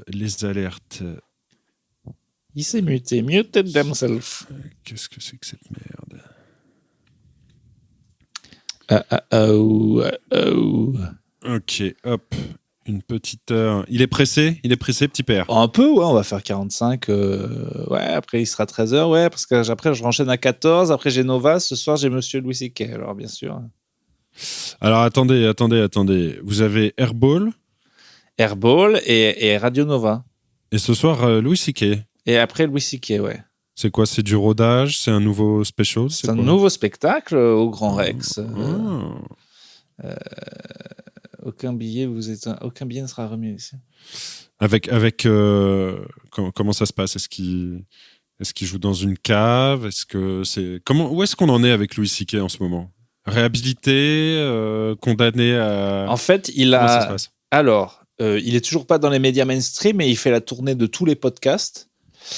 Les alertes. Il s'est muté. Muted themselves. Qu'est-ce que c'est que cette merde? Ok, hop. Une petite heure. Il est pressé, petit père. Un peu, ouais, on va faire 45. Ouais, après il sera 13h, ouais, parce que après je renchaîne à 14. Après j'ai Nova. Ce soir j'ai Monsieur Louis C.K. Alors bien sûr. Alors attendez. Vous avez Airball. Et Radio Nova. Et ce soir, Louis C.K. Et après Louis C.K., ouais. C'est quoi? C'est du rodage? C'est un nouveau special? C'est un nouveau spectacle au Grand Rex. Aucun billet ne sera remis ici. Avec comment ça se passe? Est-ce qu'il joue dans une cave? Où est-ce qu'on en est avec Louis C.K. en ce moment? Réhabilité, condamné à... En fait, il est toujours pas dans les médias mainstream, mais il fait la tournée de tous les podcasts.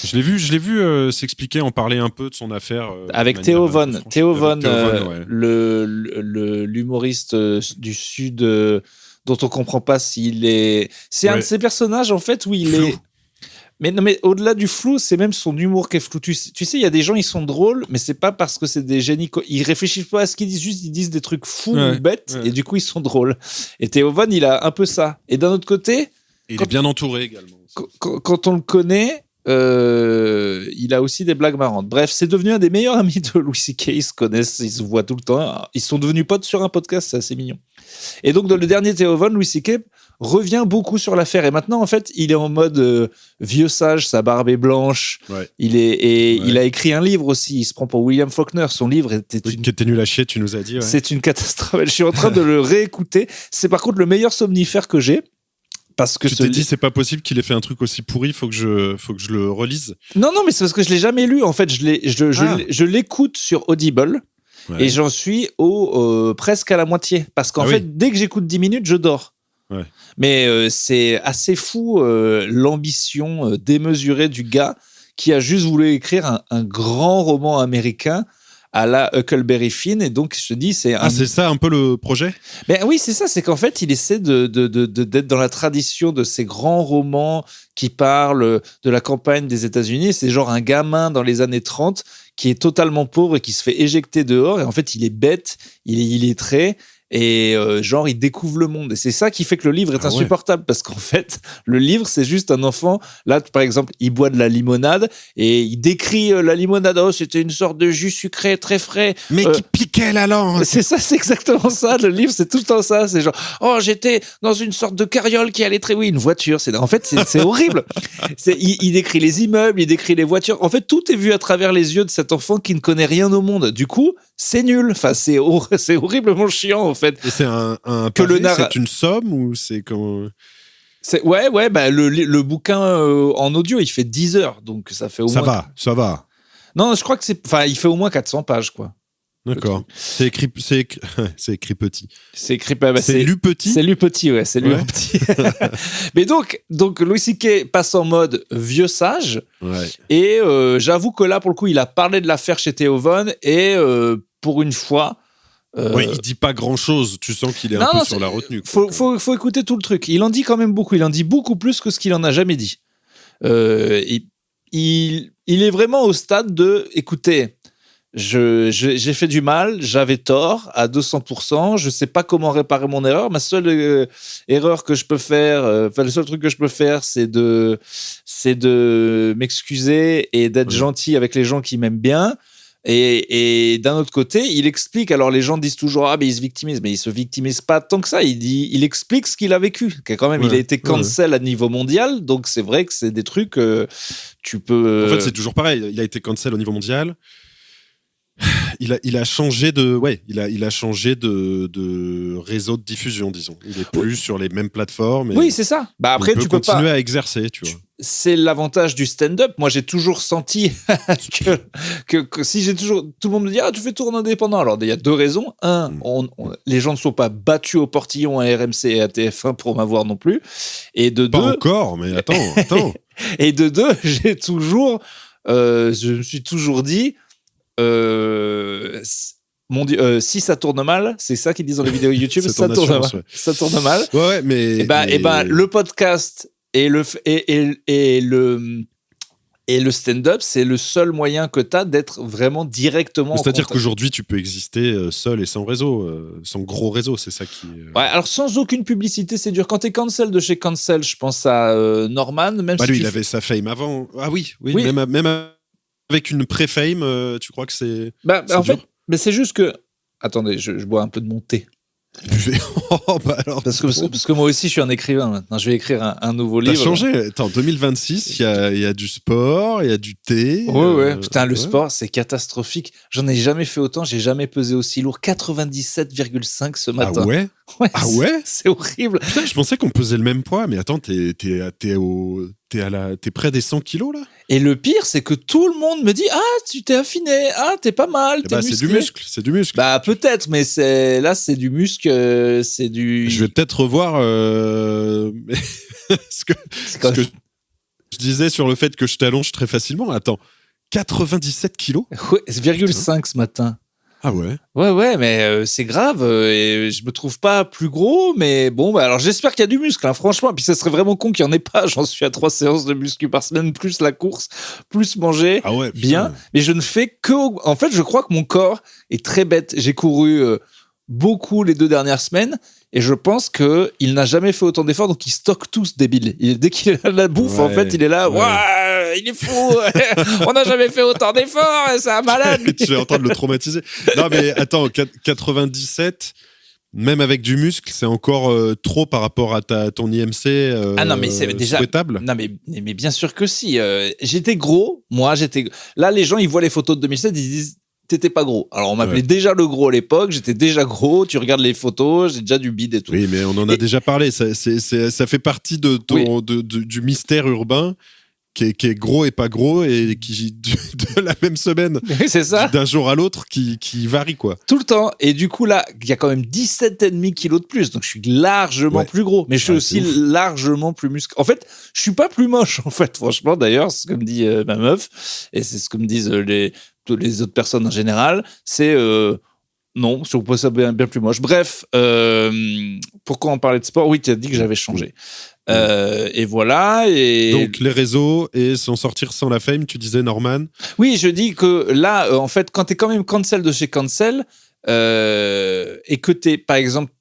Je l'ai vu s'expliquer, en parler un peu de son affaire. Avec Theo Von. Ouais. L'humoriste du Sud dont on comprend pas s'il est... C'est un de ces personnages, en fait, où il flou. est... Mais non, mais au-delà du flou, c'est même son humour qui est flou. Tu sais, il y a des gens, ils sont drôles, mais c'est pas parce que c'est des génies. Ils réfléchissent pas à ce qu'ils disent, juste ils disent des trucs fous ou bêtes, et du coup, ils sont drôles. Et Theo Von, il a un peu ça. Et d'un autre côté... Il est bien entouré également. Quand on le connaît... il a aussi des blagues marrantes. Bref, c'est devenu un des meilleurs amis de Louis C.K. Ils se connaissent, ils se voient tout le temps. Ils sont devenus potes sur un podcast, c'est assez mignon. Et donc, dans le dernier Theo Von, Louis C.K. revient beaucoup sur l'affaire. Et maintenant, en fait, il est en mode vieux sage, sa barbe est blanche. Ouais. Il a écrit un livre aussi. Il se prend pour William Faulkner. Son livre était qui était nul à chier, tu nous as dit. Ouais. C'est une catastrophe. Je suis en train de le réécouter. C'est par contre le meilleur somnifère que j'ai. Parce que tu t'es dit, c'est pas possible qu'il ait fait un truc aussi pourri, faut que je le relise. Non, mais c'est parce que je l'ai jamais lu. En fait, je l'écoute sur Audible et j'en suis presque à la moitié. Parce qu'en fait, dès que j'écoute 10 minutes, je dors. Ouais. Mais c'est assez fou l'ambition démesurée du gars qui a juste voulu écrire un grand roman américain à la Huckleberry Finn, et donc je te dis c'est ça un peu le projet. Ben oui, c'est ça, c'est qu'en fait il essaie d'être dans la tradition de ces grands romans qui parlent de la campagne des États-Unis. C'est genre un gamin dans les années 30 qui est totalement pauvre et qui se fait éjecter dehors, et en fait il est bête, il est illettré, et genre il découvre le monde, et c'est ça qui fait que le livre est insupportable, parce qu'en fait le livre c'est juste un enfant, là par exemple il boit de la limonade et il décrit la limonade, c'était une sorte de jus sucré très frais mais qui piquait la langue. C'est ça, c'est exactement ça, le livre c'est tout le temps ça, c'est genre j'étais dans une sorte de carriole qui allait une voiture, en fait c'est horrible. Il décrit les immeubles, il décrit les voitures, en fait tout est vu à travers les yeux de cet enfant qui ne connaît rien au monde, du coup c'est nul, enfin c'est horriblement chiant en fait. Et c'est c'est une somme ou c'est comment? Bah le bouquin en audio il fait 10 heures, donc ça fait au moins... Ça va. Non, je crois que il fait au moins 400 pages quoi. D'accord. C'est écrit petit. C'est écrit c'est lu petit. C'est lu petit, ouais, c'est lu petit. Mais donc Louis C.K. passe en mode vieux sage. Ouais. Et j'avoue que là pour le coup, il a parlé de l'affaire chez Theo Von, et pour une fois il dit pas grand chose, tu sens qu'il est un peu sur la retenue. Faut écouter tout le truc. Il en dit quand même beaucoup, il en dit beaucoup plus que ce qu'il en a jamais dit. Il est vraiment au stade de écoutez, j'ai fait du mal, j'avais tort à 200%, je sais pas comment réparer mon erreur, ma seule erreur que je peux faire, le seul truc que je peux faire, c'est de m'excuser et d'être gentil avec les gens qui m'aiment bien. Et d'un autre côté, il explique, alors les gens disent toujours mais il se victimise, mais il se victimise pas tant que ça, il explique ce qu'il a vécu, quand même. Il a été cancel à niveau mondial, donc c'est vrai que c'est des trucs tu peux... En fait c'est toujours pareil, il a été cancel au niveau mondial. Il a changé il a changé de réseau de diffusion, disons. Il est plus sur les mêmes plateformes. Oui, c'est ça. Bah après, tu peux continuer à exercer, tu vois. C'est l'avantage du stand-up. Moi, j'ai toujours senti que si j'ai toujours... Tout le monde me dit tu fais tour indépendant. Alors, il y a deux raisons. Les gens ne sont pas battus au portillon à RMC et à TF1 pour m'avoir non plus. Et de pas deux... encore, mais attends. Et de deux, je me suis toujours dit... si ça tourne mal, c'est ça qu'ils disent dans les vidéos YouTube, ça tourne mal. Ouais, mais Et ben, le podcast Et le stand-up, c'est le seul moyen que tu as d'être vraiment directement en C'est-à-dire contact. qu'aujourd'hui, tu peux exister seul et sans réseau, sans gros réseau, c'est ça qui... Ouais, alors sans aucune publicité, c'est dur. Quand t'es cancel de chez Cancel, je pense à Norman, même Bah si lui, tu il fais- avait sa fame avant. Ah oui, oui, Oui. même avec une pré-fame, tu crois que c'est... Bah, c'est en dur fait, mais c'est juste que. Attendez, je bois un peu de mon thé. Buvez. Oh, bah alors, Parce que moi aussi, je suis un écrivain maintenant. Je vais écrire un nouveau t'as livre. changé. Attends, 2026, il y a du sport, il y a du thé. Ouais. Putain, le ouais. sport, c'est catastrophique. J'en ai jamais fait autant. J'ai jamais pesé aussi lourd. 97,5 ce Ah matin. ouais? Ah ouais? C'est horrible. Putain, je pensais qu'on pesait le même poids, mais attends, t'es près des 100 kilos, là? Et le pire, c'est que tout le monde me dit: Ah, tu t'es affiné. Ah, t'es pas mal. Eh T'es bah, c'est musclé. du muscle, c'est du muscle. Bah, peut-être, mais là, c'est du muscle. C'est du. Je vais peut-être revoir ce que je disais sur le fait que je t'allonge très facilement. Attends, 97 kilos? Ouais, 0,5 ce matin. Ah ouais? Ouais, mais c'est grave. Et je me trouve pas plus gros, mais bon, bah alors j'espère qu'il y a du muscle, hein, franchement. Puis ça serait vraiment con qu'il y en ait pas. J'en suis à 3 séances de muscu par semaine, plus la course, plus manger. Ah ouais, putain. Bien, mais je ne fais que. En fait, je crois que mon corps est très bête. J'ai couru beaucoup les 2 dernières semaines. Et je pense qu'il n'a jamais fait autant d'efforts, donc il stocke tout ce débile. Dès qu'il a la bouffe, en fait, il est là. Ouais. Ouah, il est fou. On n'a jamais fait autant d'efforts. C'est un malade. Tu es en train de le traumatiser. Non, mais attends, 97, même avec du muscle, c'est encore trop par rapport à ton IMC Ah non, mais c'est déjà souhaitable. Non, mais bien sûr que si. J'étais gros. Moi, j'étais. Là, les gens, ils voient les photos de 2007, ils disent: T'étais pas gros. Alors, on m'appelait déjà le gros à l'époque. J'étais déjà gros. Tu regardes les photos, j'ai déjà du bide et tout. Oui, mais on en a déjà parlé. Ça fait partie de du mystère urbain qui est gros et pas gros et qui, de la même semaine, C'est ça. d'un jour à l'autre, qui varie, quoi. Tout le temps. Et du coup, là, il y a quand même 17,5 kilos de plus. Donc, je suis largement plus gros. Mais je suis aussi largement plus musclé. En fait, je suis pas plus moche, en fait. Franchement, d'ailleurs, c'est ce que me dit ma meuf. Et c'est ce que me disent toutes les autres personnes en général. C'est non, si on peut ça bien plus moche. Bref, pourquoi on parlait de sport? Oui, tu as dit que j'avais changé. Et voilà. Et Donc, les réseaux et s'en sortir sans la fame, tu disais, Norman. oui, je dis que là, en fait, quand tu es quand même cancel de chez Cancel, et que par exemple,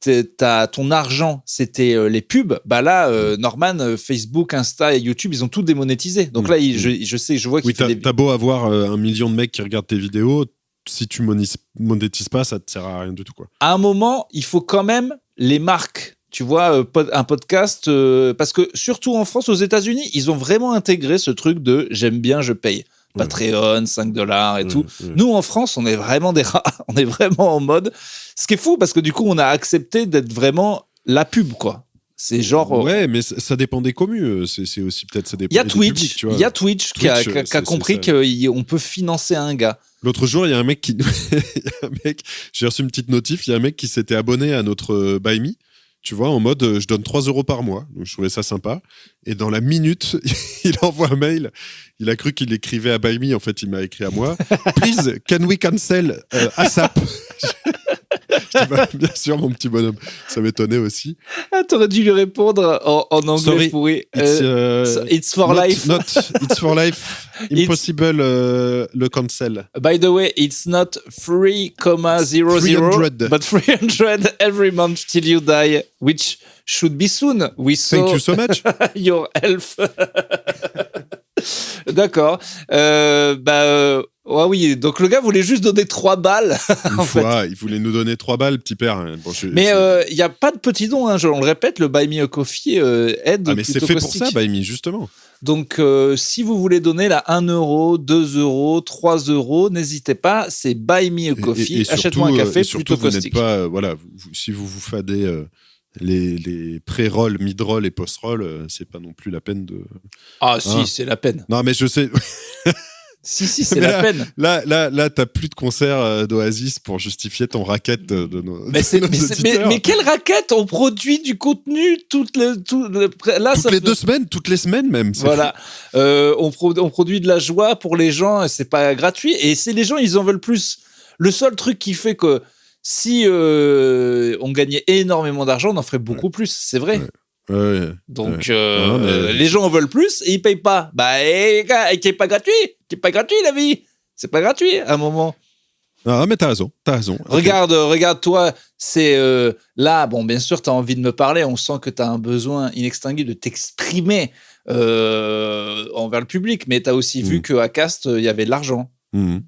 ton argent, c'était les pubs, bah là, Norman, Facebook, Insta et YouTube, ils ont tout démonétisé. Donc là, je sais, je vois qu'il fait t'as beau avoir 1 million de mecs qui regardent tes vidéos, si tu monétises pas, ça te sert à rien du tout, quoi. À un moment, il faut quand même les marques. Tu vois, un podcast, parce que surtout en France, aux États-Unis, ils ont vraiment intégré ce truc de j'aime bien, je paye. Patreon, $5 et tout. Nous, en France, on est vraiment des rats. On est vraiment en mode. Ce qui est fou, parce que du coup, on a accepté d'être vraiment la pub, quoi. C'est genre. Ouais, mais ça dépend des communes. C'est aussi peut-être ça dépend. Il y a des Twitch. publics, tu vois. Il y a Twitch qui a compris qu'on peut financer un gars. L'autre jour, il y a un mec qui. J'ai reçu une petite notif. Il y a un mec qui s'était abonné à notre Buy Me. Tu vois, en mode, je donne 3 € par mois. Donc, je trouvais ça sympa. Et dans la minute, il envoie un mail. Il a cru qu'il écrivait à Buy Me. En fait, il m'a écrit à moi. Please, can we cancel ASAP? Je dis, bah, bien sûr, mon petit bonhomme. Ça m'étonnait aussi. Ah, t'aurais dû lui répondre en anglais Sorry, pourri. It's for not, life. It's for life. Impossible le cancel. By the way, it's not 3,00, 300. but 300 every month till you die, which should be soon. We saw Thank you so much. your health. D'accord. Ouais, oui, donc le gars voulait juste donner 3 balles. Une fois, il voulait nous donner 3 balles, petit père. Bon, mais il n'y a pas de petit don, hein, on le répète, le Buy Me a Coffee aide. Ah, mais c'est fait pour ça, Buy Me, justement. Donc, si vous voulez donner là 1 €, 2 €, 3 €, n'hésitez pas, c'est Buy Me a Coffee. Achète-moi un café plutôt caustique. Voilà, si vous vous fadez les pré-rolls, mid-rolls et post-rolls, c'est pas non plus la peine de. Ah, si, c'est la peine. Non, mais je sais. Si, c'est la peine. Là, t'as plus de concert d'Oasis pour justifier ton racket de nos. Mais quelle raquette? On produit du contenu toutes les 2 semaines, toutes les semaines même. Voilà. On produit de la joie pour les gens, c'est pas gratuit. Et c'est les gens, ils en veulent plus. Le seul truc qui fait que si on gagnait énormément d'argent, on en ferait beaucoup plus. C'est vrai. Ouais. Donc, Non, mais- les gens en veulent plus et ils payent pas. Bah, qui est pas gratuit. Qui est pas gratuit, la vie. C'est pas gratuit, à un moment. Ah, mais t'as raison. Ok. Regarde, toi, c'est là, bon, bien sûr, tu as envie de me parler, on sent que tu as un besoin inextinguible de t'exprimer envers le public, mais tu as aussi vu qu'à Cast, il y avait de l'argent. Mhm.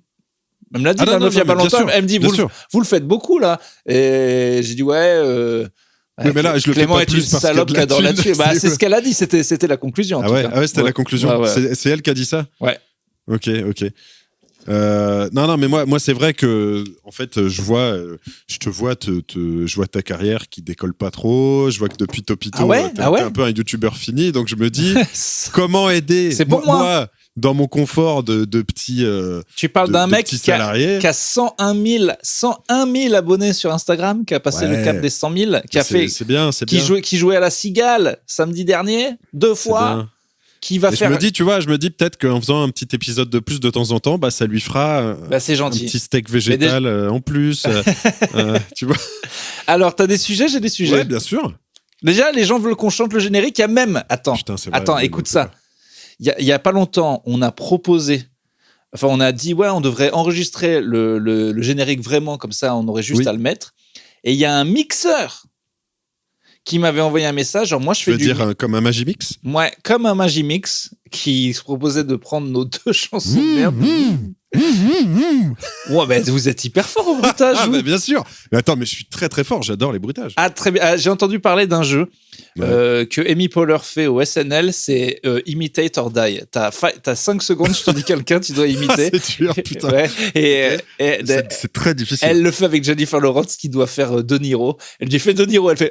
Elle me l'a dit, Ah non, la non, meuf, il y a non, pas mais bien longtemps, sûr, elle me dit, bien vous sûr. le faites beaucoup, là. Et j'ai dit, Oui, mais là, je le fais Clément pas est plus une parce qu'il y a salope de qui la adore thune, là-dessus. Bah, c'est- c'est ce qu'elle a dit, c'était la conclusion. En Ah tout ouais, cas. ah ouais, c'était la conclusion. Ouais. C'est elle qui a dit ça. Ouais. Ok. Non, mais moi, c'est vrai que, en fait, je te vois, je vois ta carrière qui décolle pas trop. Je vois que depuis Topito, Ah ouais t'es un peu un youtubeur fini. Donc je me dis, comment aider C'est pour moi. dans mon confort de petit, Tu parles d'un mec petit qui a salarié. 101 000 abonnés sur Instagram, qui a passé le Ouais. cap des 100 000, C'est bien. qui jouait à la Cigale samedi dernier, 2 C'est fois, bien. qui va Et faire. je me dis peut-être qu'en faisant un petit épisode de plus de temps en temps, bah, ça lui fera Bah, c'est un gentil. petit steak végétal en plus. Tu vois. Alors, t'as des sujets, j'ai des sujets. Ouais, bien sûr. Déjà, les gens veulent qu'on chante le générique. Il y a même. Attends, Putain, c'est vrai, attends, mais écoute non, ça. Il y a pas longtemps, on a proposé. Enfin, on a dit, ouais, on devrait enregistrer le générique vraiment, comme ça, on aurait juste Oui. à le mettre. Et il y a un mixeur qui m'avait envoyé un message. Genre, moi, je Tu fais veux dire comme un Magimix. Ouais, comme un Magimix qui se proposait de prendre nos 2 chansons de merde. Ouais, ben vous êtes hyper fort au bruitage. Ah, vous. bah, bien sûr. Mais attends, mais je suis très très fort. J'adore les bruitages. Ah, très bien. Ah, j'ai entendu parler d'un jeu que Amy Poehler fait au SNL, c'est Imitate or Die. T'as 5 secondes, je te dis quelqu'un, tu dois Ah, imiter. c'est dur, putain. Ouais, et C'est très difficile. elle le fait avec Jennifer Lawrence qui doit faire De Niro. Elle dit fais De Niro, elle fait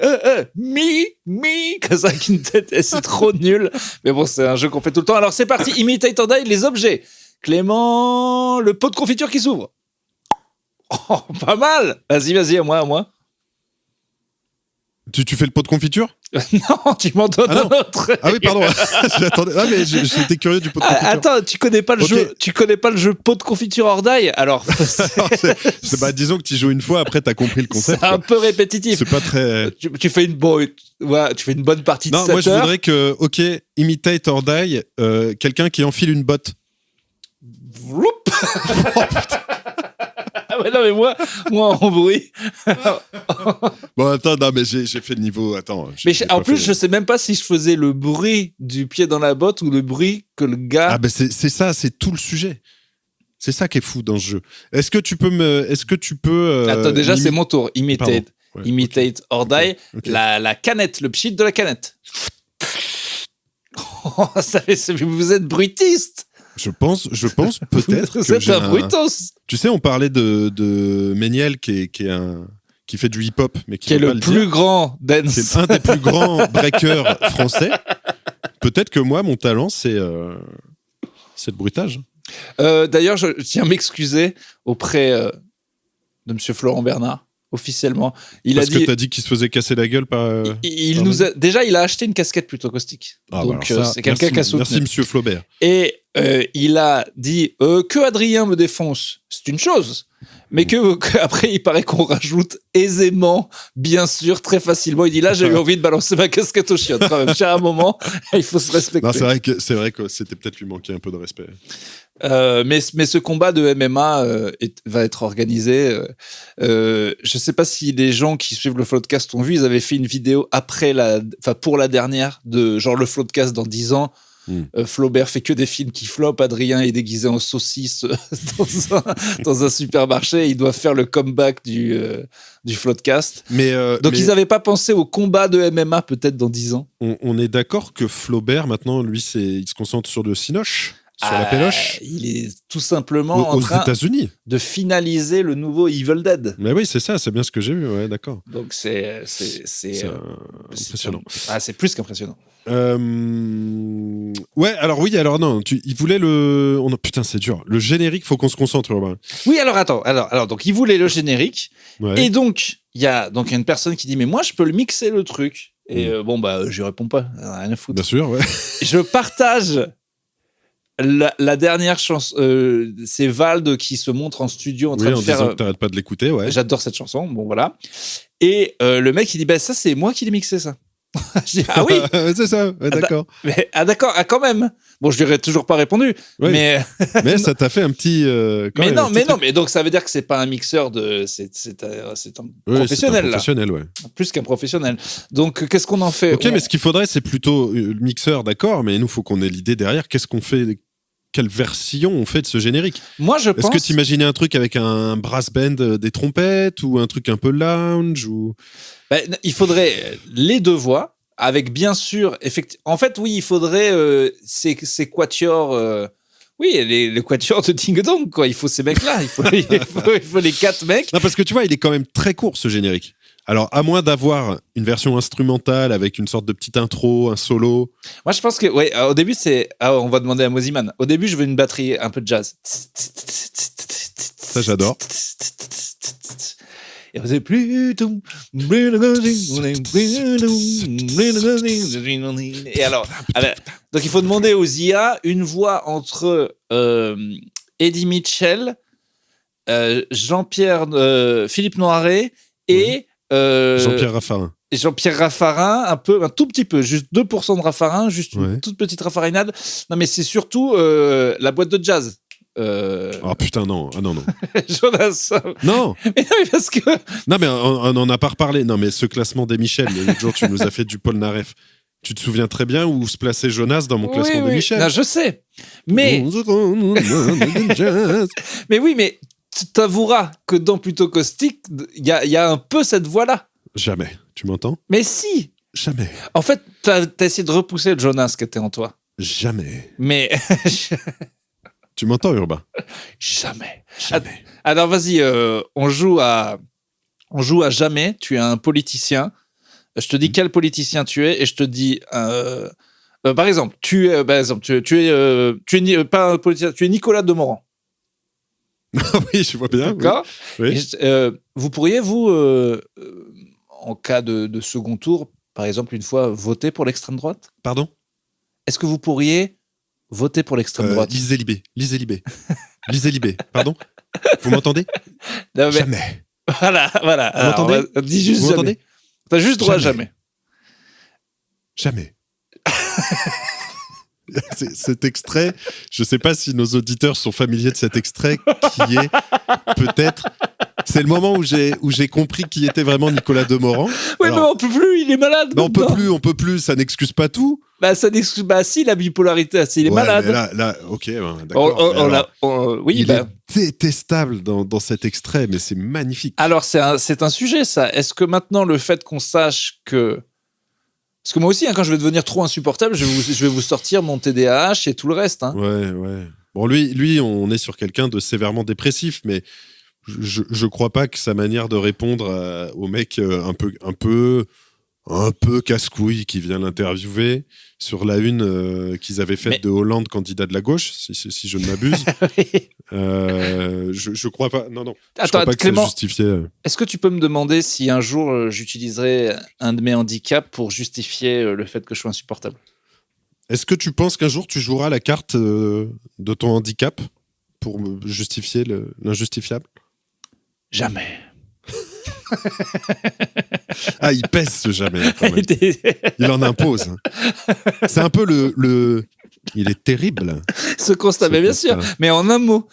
me, comme ça avec une tête. Et c'est trop nul. Mais bon, c'est un jeu qu'on fait tout le temps. Alors c'est parti, Imitate or Die, les objets. Clément, le pot de confiture qui s'ouvre. Oh, pas mal. Vas-y, à moi. Tu fais le pot de confiture? Non, tu m'en donnes Ah non. un autre. Ah oui, pardon. J'attendais. Ah, mais j'étais curieux du pot de confiture. Attends, tu connais pas le Ok. jeu. Tu connais pas le jeu pot de confiture hors d'ail. Alors, Bah, disons que tu joues une fois, après, t'as compris le c'est concept. un quoi. peu répétitif. C'est pas très. Tu fais une bonne partie de Non, 7 moi, je heures. voudrais que, ok, imitate or die, quelqu'un qui enfile une botte. Vloup. Ah ouais, non, mais moi en bruit. Bon, attends, non, mais j'ai fait le niveau. Attends. Mais j'ai en pas plus, fait- je sais même pas si je faisais le bruit du pied dans la botte ou le bruit que le gars. Ah, ben c'est ça, c'est tout le sujet. C'est ça qui est fou dans ce jeu. Est-ce que tu peux Attends, déjà, c'est mon tour. Pardon. Imitate. Ouais, Imitate or die. ok. La canette, le pchit de la canette. Oh, vous êtes bruitiste. Je pense peut-être Vous que êtes j'ai un bruitos. Tu sais, on parlait de Méniel qui fait du hip-hop, mais qui Qui est veut pas le dire. plus grand dance. C'est un des plus grands breakers français. Peut-être que moi, mon talent, c'est le bruitage. D'ailleurs, je tiens à m'excuser auprès de Monsieur Florent Bernard, officiellement. Il Parce a dit. que t'as dit qu'il se faisait casser la gueule par. Il nous a, déjà, il a acheté une casquette plutôt caustique. Ah, Donc, bah alors ça, c'est quelqu'un qui a soutenu. Merci, Monsieur Flaubert. Et il a dit que Adrien me défonce, c'est une chose. Mais après, il paraît qu'on rajoute aisément, bien sûr, très facilement. Il dit là, j'ai eu envie de balancer ma casquette au chiottes quand même. À un moment, il faut se respecter. Non, c'est vrai que c'était peut-être lui manquer un peu de respect. Mais ce combat de MMA va être organisé. Je ne sais pas si les gens qui suivent le Floodcast ont vu, ils avaient fait une vidéo pour la dernière, de genre le Floodcast dans 10 ans. Flaubert fait que des films qui flopent. Adrien est déguisé en saucisse dans un supermarché. Ils doivent faire le comeback du Floodcast. Donc ils n'avaient pas pensé au combat de MMA peut-être dans 10 ans. On est d'accord que Flaubert, maintenant, lui, il se concentre sur le cinoche, sur la péloche. Il est tout simplement en aux train États-Unis. de finaliser le nouveau Evil Dead. Mais oui, c'est ça, c'est bien ce que j'ai vu, ouais, d'accord. Donc c'est impressionnant. C'est plus qu'impressionnant. Ouais, alors non, il voulait putain, c'est dur. Le générique, faut qu'on se concentre. Robin. Oui, alors attends, alors donc il voulait le générique, Ouais. et donc il y a une personne qui dit mais moi je peux le mixer le truc. Et je réponds pas, rien à foutre. Bien sûr, ouais. Je partage la dernière chanson, c'est Vald qui se montre en studio en train Oui, de en faire. disant que t'arrêtes pas de l'écouter, ouais. J'adore cette chanson, bon voilà. Et le mec il dit bah ça c'est moi qui l'ai mixé ça. Je dis, ah oui. C'est ça, ouais, d'accord. D'accord, quand même. Bon, je lui aurais toujours pas répondu, Oui. mais Mais ça t'a fait un petit. mais donc ça veut dire que c'est pas un mixeur c'est un professionnel là, professionnel, ouais. plus qu'un professionnel. Donc qu'est-ce qu'on en fait? Ok, mais ce qu'il faudrait, c'est plutôt le mixeur, d'accord, mais nous, faut qu'on ait l'idée derrière. Qu'est-ce qu'on fait? Quelle version on fait de ce générique? Moi, je pense. Est-ce que tu imaginais un truc avec un brass band, des trompettes, ou un truc un peu lounge ou... Il faudrait les deux voix, avec bien sûr, en fait, oui, il faudrait ces quatuors. Oui, les quatuors de Ding Dong, quoi. Il faut ces mecs-là. Il faut les 4 mecs. Non, parce que tu vois, il est quand même très court, ce générique. Alors, à moins d'avoir une version instrumentale avec une sorte de petite intro, un solo. Moi, je pense que, ouais, au début, on va demander à Moziman. Au début, je veux une batterie un peu de jazz. Ça, j'adore. Et vous avez plus. Et alors, donc il faut demander aux IA une voix entre Eddie Mitchell, Jean-Pierre, Philippe Noiret et Jean-Pierre Raffarin. Jean-Pierre Raffarin, un tout petit peu, juste 2% de Raffarin, juste une toute petite Raffarinade. Non, mais c'est surtout la boîte de jazz. Oh putain, non. Ah non. Jonas. Non. Mais non, parce que. Non, mais on n'en a pas reparlé. Non, mais ce classement des Michel, l'autre jour, tu nous as fait du Paul Naref. Tu te souviens très bien où se plaçait Jonas dans mon classement des Michel. Non, je sais. Mais. Mais oui, mais tu t'avoueras que dans Plutôt Caustique, il y a un peu cette voix-là. Jamais. Tu m'entends? Mais si. Jamais. En fait, t'as essayé de repousser le Jonas qui était en toi. Jamais. Mais. Tu m'entends, Urbain? Jamais. Jamais. Alors, vas-y, on joue à jamais. Tu es un politicien. Je te dis quel politicien tu es et je te dis. Par exemple, tu es pas un politicien, tu es Nicolas Demorand. Oui, je vois bien. D'accord. Oui. Vous pourriez, en cas de second tour, par exemple, une fois, voter pour l'extrême droite? Pardon? Est-ce que vous pourriez voter pour l'extrême droite? Lisez Libé. Lisez Libé. Pardon? Vous m'entendez? Non, mais... Jamais. Voilà. Vous m'entendez? Dis juste vous jamais. m'entendez? T'as juste droit à jamais. Jamais. Cet extrait, je ne sais pas si nos auditeurs sont familiers de cet extrait qui est peut-être... C'est le moment où j'ai compris qui était vraiment Nicolas Demorand. Oui, mais on peut plus, il est malade. Mais on peut plus, ça n'excuse pas tout. Ça n'excuse si, la bipolarité, il est malade. Mais là, ok, d'accord. Oui, il est détestable dans cet extrait, mais c'est magnifique. Alors, c'est un sujet, ça. Est-ce que maintenant, le fait qu'on sache que... Parce que moi aussi, quand je vais devenir trop insupportable, je vais vous sortir mon TDAH et tout le reste. Hein. Ouais. Bon, lui, on est sur quelqu'un de sévèrement dépressif, mais je crois pas que sa manière de répondre au mec un peu casse-couille qui vient l'interviewer sur la une qu'ils avaient faite de Hollande candidat de la gauche, si je ne m'abuse. Je crois pas. Non. Attends, je crois pas Clément, que c'est justifié. Est-ce que tu peux me demander si un jour j'utiliserai un de mes handicaps pour justifier le fait que je sois insupportable? Est-ce que tu penses qu'un jour tu joueras la carte de ton handicap pour justifier l'injustifiable? Jamais. Ah, il pèse ce jamais. Quand même. Il en impose. C'est un peu le... Il est terrible. Ce constat, mais bien sûr. Mais en un mot.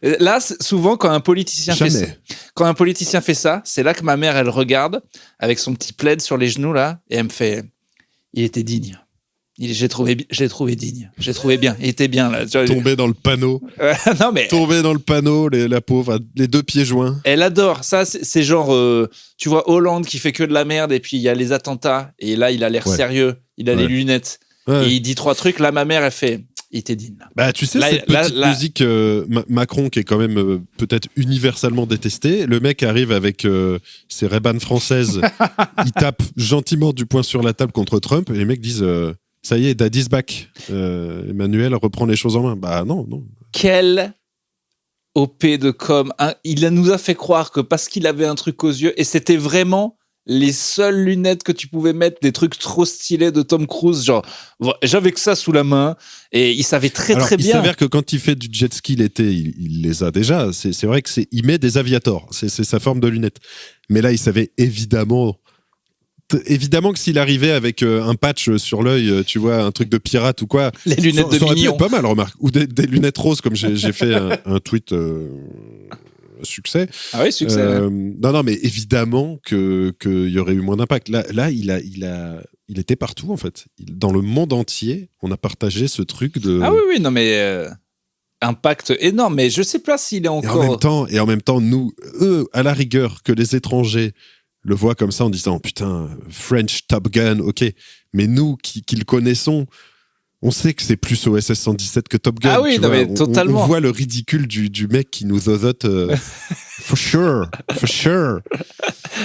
Là, souvent, quand un politicien fait ça, c'est là que ma mère, elle regarde avec son petit plaid sur les genoux là, et elle me fait. Il était digne. J'ai trouvé digne. J'ai trouvé bien. Il était bien là. Tombé dans le panneau. Non mais. Tombé dans le panneau, la pauvre, les 2 pieds joints. Elle adore. Ça, c'est genre, tu vois, Hollande qui fait que de la merde et puis il y a les attentats et là, il a l'air sérieux. Il a les lunettes et il dit 3 trucs. Là, ma mère, elle fait. Il était digne. Là. Tu sais, cette petite musique Macron qui est quand même peut-être universellement détestée. Le mec arrive avec ses Ray-Ban françaises. Il tape gentiment du poing sur la table contre Trump et les mecs disent. Ça y est, Daddy's back. Emmanuel reprend les choses en main. Bah non. Quel OP de com. Il nous a fait croire que parce qu'il avait un truc aux yeux, et c'était vraiment les seules lunettes que tu pouvais mettre, des trucs trop stylés de Tom Cruise, genre j'avais que ça sous la main, et il savait très bien. Il s'avère que quand il fait du jet ski l'été, il les a déjà. C'est vrai que il met des aviators. C'est sa forme de lunettes. Mais là, il savait évidemment évidemment que s'il arrivait avec un patch sur l'œil, tu vois, un truc de pirate ou quoi, Les lunettes de ça aurait pu mignon. être pas mal, remarque. Ou des lunettes roses, comme j'ai fait un tweet succès. Ah oui, succès. Ouais. Non, mais évidemment qu'il y aurait eu moins d'impact. Là, il était partout, en fait. Dans le monde entier, on a partagé ce truc de... Ah oui, non, mais impact énorme. Mais je sais pas s'il est encore... Et en même temps, nous, eux, à la rigueur, que les étrangers le voient comme ça en disant « Putain, French Top Gun, ok. » Mais nous, qui le connaissons, on sait que c'est plus OSS 117 que Top Gun. Ah oui, non, mais totalement. On voit le ridicule du mec qui nous zozote. For sure.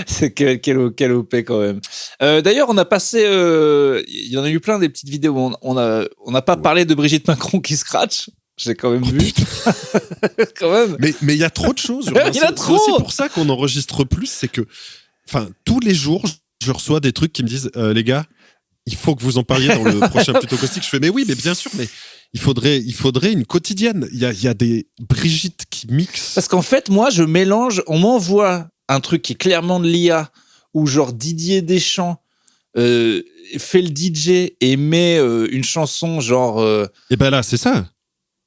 C'est quel OP quand même. D'ailleurs, on a passé... il y en a eu plein des petites vidéos. On n'a pas parlé de Brigitte Macron qui scratch. J'ai quand même vu. Quand même. Mais il y a trop de choses. Il y en a trop. C'est aussi pour ça qu'on enregistre plus. C'est que, tous les jours, je reçois des trucs qui me disent les gars, il faut que vous en parliez dans le prochain Plutôt Caustique. Je fais mais oui, mais bien sûr, mais il faudrait une quotidienne. Il y a des Brigitte qui mixent. Parce qu'en fait, moi, je mélange. On m'envoie un truc qui est clairement de l'IA, où genre Didier Deschamps fait le DJ et met une chanson genre. Et ben là, c'est ça.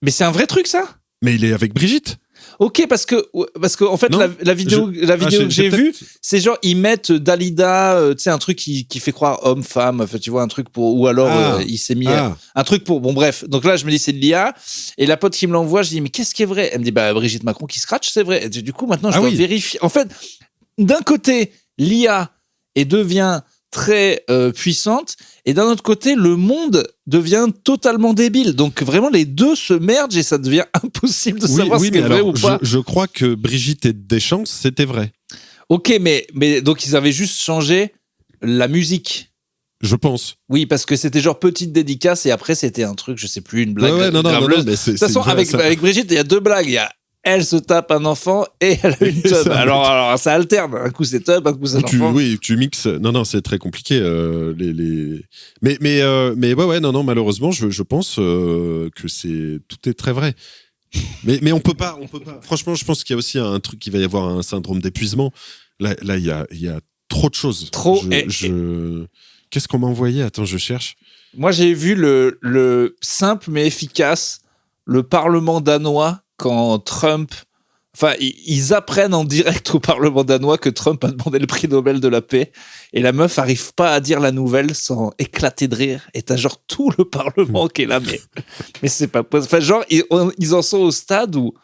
Mais c'est un vrai truc, ça ? Mais il est avec Brigitte. Ok, parce que en fait, la vidéo que j'ai vue, c'est genre, ils mettent Dalida, tu sais, un truc qui fait croire homme-femme, enfin, tu vois, un truc pour. Ou alors, il s'est mis. Un truc pour. Bon, bref. Donc là, je me dis, c'est de l'IA. Et la pote qui me l'envoie, je dis, mais qu'est-ce qui est vrai ? Elle me dit, Brigitte Macron qui scratch, c'est vrai. Et du coup, maintenant, je dois vérifier. En fait, d'un côté, l'IA devient très puissante, et d'un autre côté, le monde devient totalement débile. Donc vraiment, les deux se mergent et ça devient impossible de savoir ce qui est vrai ou pas. Je crois que Brigitte et Deschamps, c'était vrai. Ok, mais donc ils avaient juste changé la musique. Je pense. Oui, parce que c'était genre petite dédicace et après c'était un truc, je sais plus, une blague. Non, mais de toute façon, avec Brigitte, il y a deux blagues. Il y a elle se tape un enfant et elle a une tub. Alors, ça alterne. Un coup, c'est tub, un coup, c'est l'enfant. Oui, tu mixes. Non, c'est très compliqué. Mais ouais, non, malheureusement, je pense que tout est très vrai. Mais on peut pas. Franchement, je pense qu'il y a aussi un truc, qu'il va y avoir un syndrome d'épuisement. Là, il y a trop de choses. Trop. Qu'est-ce qu'on m'a envoyé ? Attends, je cherche. Moi, j'ai vu le simple mais efficace, le Parlement danois, quand Trump... Enfin, ils apprennent en direct au Parlement danois que Trump a demandé le prix Nobel de la paix, et la meuf arrive pas à dire la nouvelle sans éclater de rire, et t'as genre tout le Parlement qui est là, mais c'est pas possible. Enfin, genre, ils en sont au stade où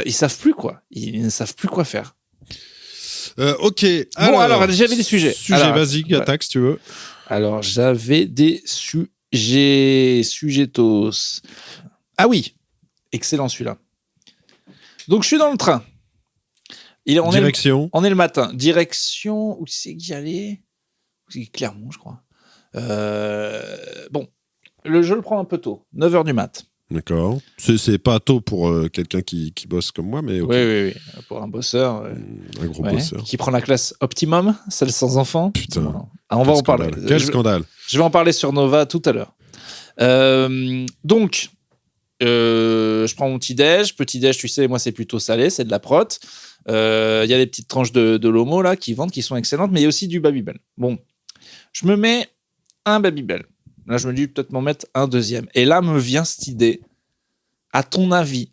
ils savent plus quoi. Ils ne savent plus quoi faire. Ok. Alors, j'avais des sujets. Vas-y, attaque si tu veux. Alors, j'avais des sujetos. Ah oui, excellent celui-là. Donc, je suis dans le train. Direction. On est le matin. Direction, où c'est que j'y allais ? C'est Clermont, je crois. Bon, je le prends un peu tôt. 9h du mat. D'accord. C'est pas tôt pour quelqu'un qui bosse comme moi, mais okay. Oui. Pour un bosseur. Un gros bosseur. Qui prend la classe Optimum, celle sans enfants. Putain. Bon, on va en parler. Quel scandale. Je vais en parler sur Nova tout à l'heure. Donc, je prends mon petit-déj. Petit-déj, tu sais, moi, c'est plutôt salé, c'est de la prot. Il y a des petites tranches de lomo là, qui vendent, qui sont excellentes, mais il y a aussi du Babybel. Bon, je me mets un Babybel. Là, je me dis peut-être m'en mettre un deuxième. Et là, me vient cette idée. À ton avis,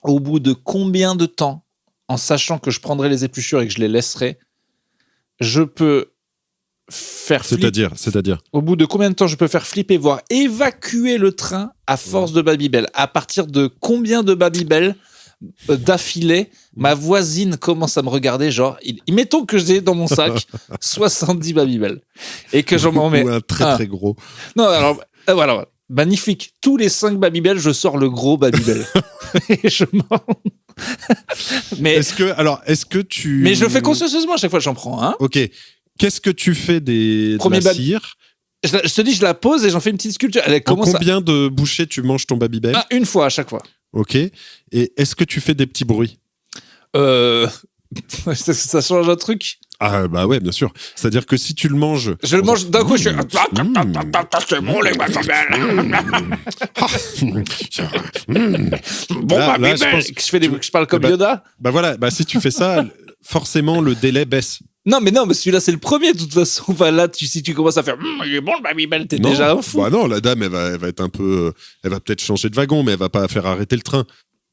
au bout de combien de temps, en sachant que je prendrai les épluchures et que je les laisserai, je peux faire flipper. C'est-à-dire au bout de combien de temps je peux faire flipper, voire évacuer le train à force de Babybel? À partir de combien de Babybel d'affilée ma voisine commence à me regarder, genre, mettons que j'ai dans mon sac 70 Babybel et que j'en m'en mets ou un très gros. Non, alors voilà, magnifique. Tous les 5 Babybel, je sors le gros Babybel et je m'en... Mais est-ce que tu... Mais je le fais consciencieusement à chaque fois que j'en prends un. Ok. Qu'est-ce que tu fais de la cire? Je te dis, je la pose et j'en fais une petite sculpture. Combien de bouchées tu manges ton Babybel? Une fois à chaque fois. Ok. Et est-ce que tu fais des petits bruits? Ça change un truc. Ah bah ouais, bien sûr. C'est-à-dire que si tu le manges... Je le mange d'un coup, je fais... C'est bon les Babybel. Bon Babybel. Je parle comme Yoda. Bah voilà, si tu fais ça, forcément le délai baisse. Non, mais celui-là, c'est le premier, de toute façon. Enfin, là, si tu commences à faire il est bon le Babybel, t'es déjà un fou. Bah non, la dame, elle va être un peu. Elle va peut-être changer de wagon, mais elle va pas faire arrêter le train.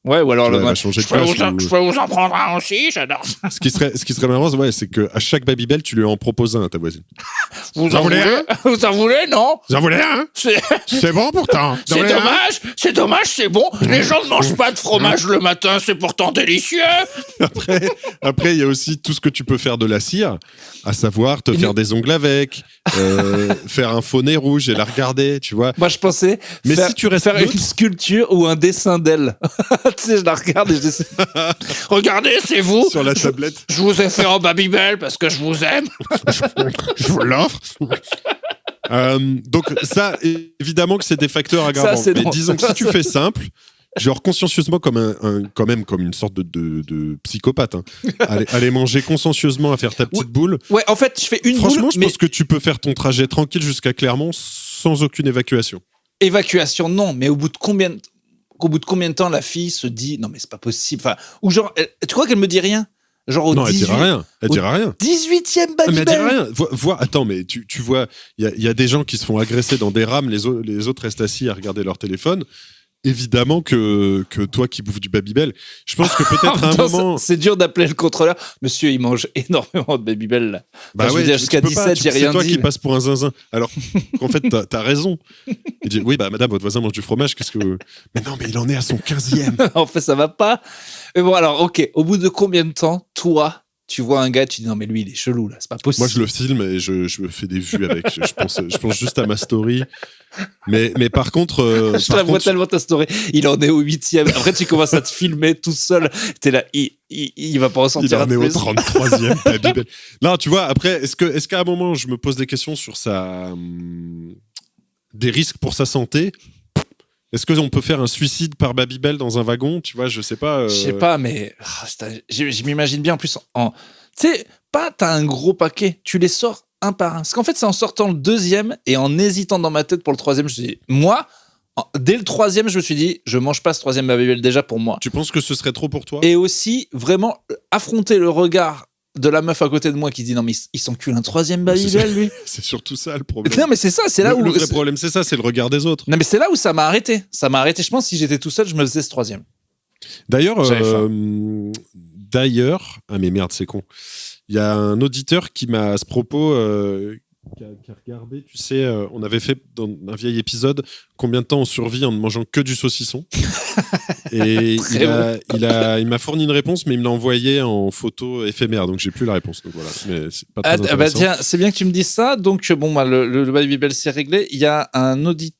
Ouais, ou alors elle va changer de place. Je peux vous en prendre un aussi, j'adore ça. Ce qui serait marrant, c'est qu'à chaque Babybel, tu lui en proposes un à ta voisine. Vous en voulez un? Vous en voulez, non? Vous en voulez un? C'est bon pourtant. C'est dommage, c'est bon. Les gens ne mangent pas de fromage le matin, c'est pourtant délicieux. Après, il y a aussi tout ce que tu peux faire de la cire, à savoir te faire des ongles avec, faire un faux nez rouge et la regarder, tu vois. Moi, je pensais si tu restes faire une sculpture ou un dessin d'elle. Tu sais, je la regarde et je dis regardez, c'est vous. Sur la tablette. Je vous ai fait en Babybel parce que je vous aime. Je vous l'offre. Donc ça, évidemment que c'est des facteurs aggravants. Mais disons que si tu fais simple, genre consciencieusement quand même comme une sorte de psychopathe, hein. aller manger consciencieusement à faire ta petite boule. Ouais, en fait, je fais une boule. Franchement, je pense que tu peux faire ton trajet tranquille jusqu'à Clermont sans aucune évacuation. Évacuation, non, mais au bout de combien de temps la fille se dit non mais c'est pas possible, enfin, ou genre tu crois qu'elle me dit rien, genre au non 18... elle dira rien 18e Babybel. Mais elle dira rien. Attends, mais tu vois, il y a des gens qui se font agresser dans des rames, les autres restent assis à regarder leur téléphone. Évidemment que toi qui bouffes du Babybel, je pense que peut-être à un moment... C'est dur d'appeler le contrôleur. Monsieur, il mange énormément de Babybel là. Bah enfin, ouais, jusqu'à 17, j'ai rien dit. C'est toi qui passe pour un zinzin. Alors qu'en fait, t'as raison. Il dit, oui, bah madame, votre voisin mange du fromage, qu'est-ce que... Mais non, mais il en est à son 15e. En fait, ça va pas. Mais bon, alors, ok, au bout de combien de temps, toi, tu vois un gars, tu dis non mais lui, il est chelou là, c'est pas possible. Moi, je le filme et je me fais des vues avec. Je pense juste à ma story. Mais par contre... je la vois tellement ta story. Il en est au 8e. Après, tu commences à te filmer tout seul. T'es là, il va pas ressentir. Il en est au 33e Babybel. Non, tu vois, après, est-ce qu'à un moment, je me pose des questions sur des risques pour sa santé? Est-ce qu'on peut faire un suicide par Babybel dans un wagon? Tu vois, je sais pas. Je sais pas, mais je m'imagine bien en plus. Tu sais, t'as un gros paquet. Tu les sors un par un. Parce qu'en fait, c'est en sortant le deuxième et en hésitant dans ma tête pour le troisième, je me suis dit, moi, dès le troisième, je me suis dit, je mange pas ce troisième Babybel déjà pour moi. Tu penses que ce serait trop pour toi? Et aussi, vraiment, affronter le regard de la meuf à côté de moi qui dit non, mais il s'encule un troisième Babybel, lui. C'est surtout ça le problème. Non, mais c'est ça, c'est là où. Le vrai problème, c'est ça, c'est le regard des autres. Non, mais c'est là où ça m'a arrêté. Ça m'a arrêté. Je pense que si j'étais tout seul, je me faisais ce troisième. D'ailleurs, ah mais merde, c'est con. Il y a un auditeur qui m'a à ce propos qui a regardé, tu sais, on avait fait dans un vieil épisode combien de temps on survit en ne mangeant que du saucisson. Et il m'a fourni une réponse, mais il me l'a envoyé en photo éphémère, donc j'ai plus la réponse. Donc voilà, mais c'est pas très intéressant. Tiens, c'est bien que tu me dises ça. Donc bon, le Babybel c'est réglé. Il y a un auditeur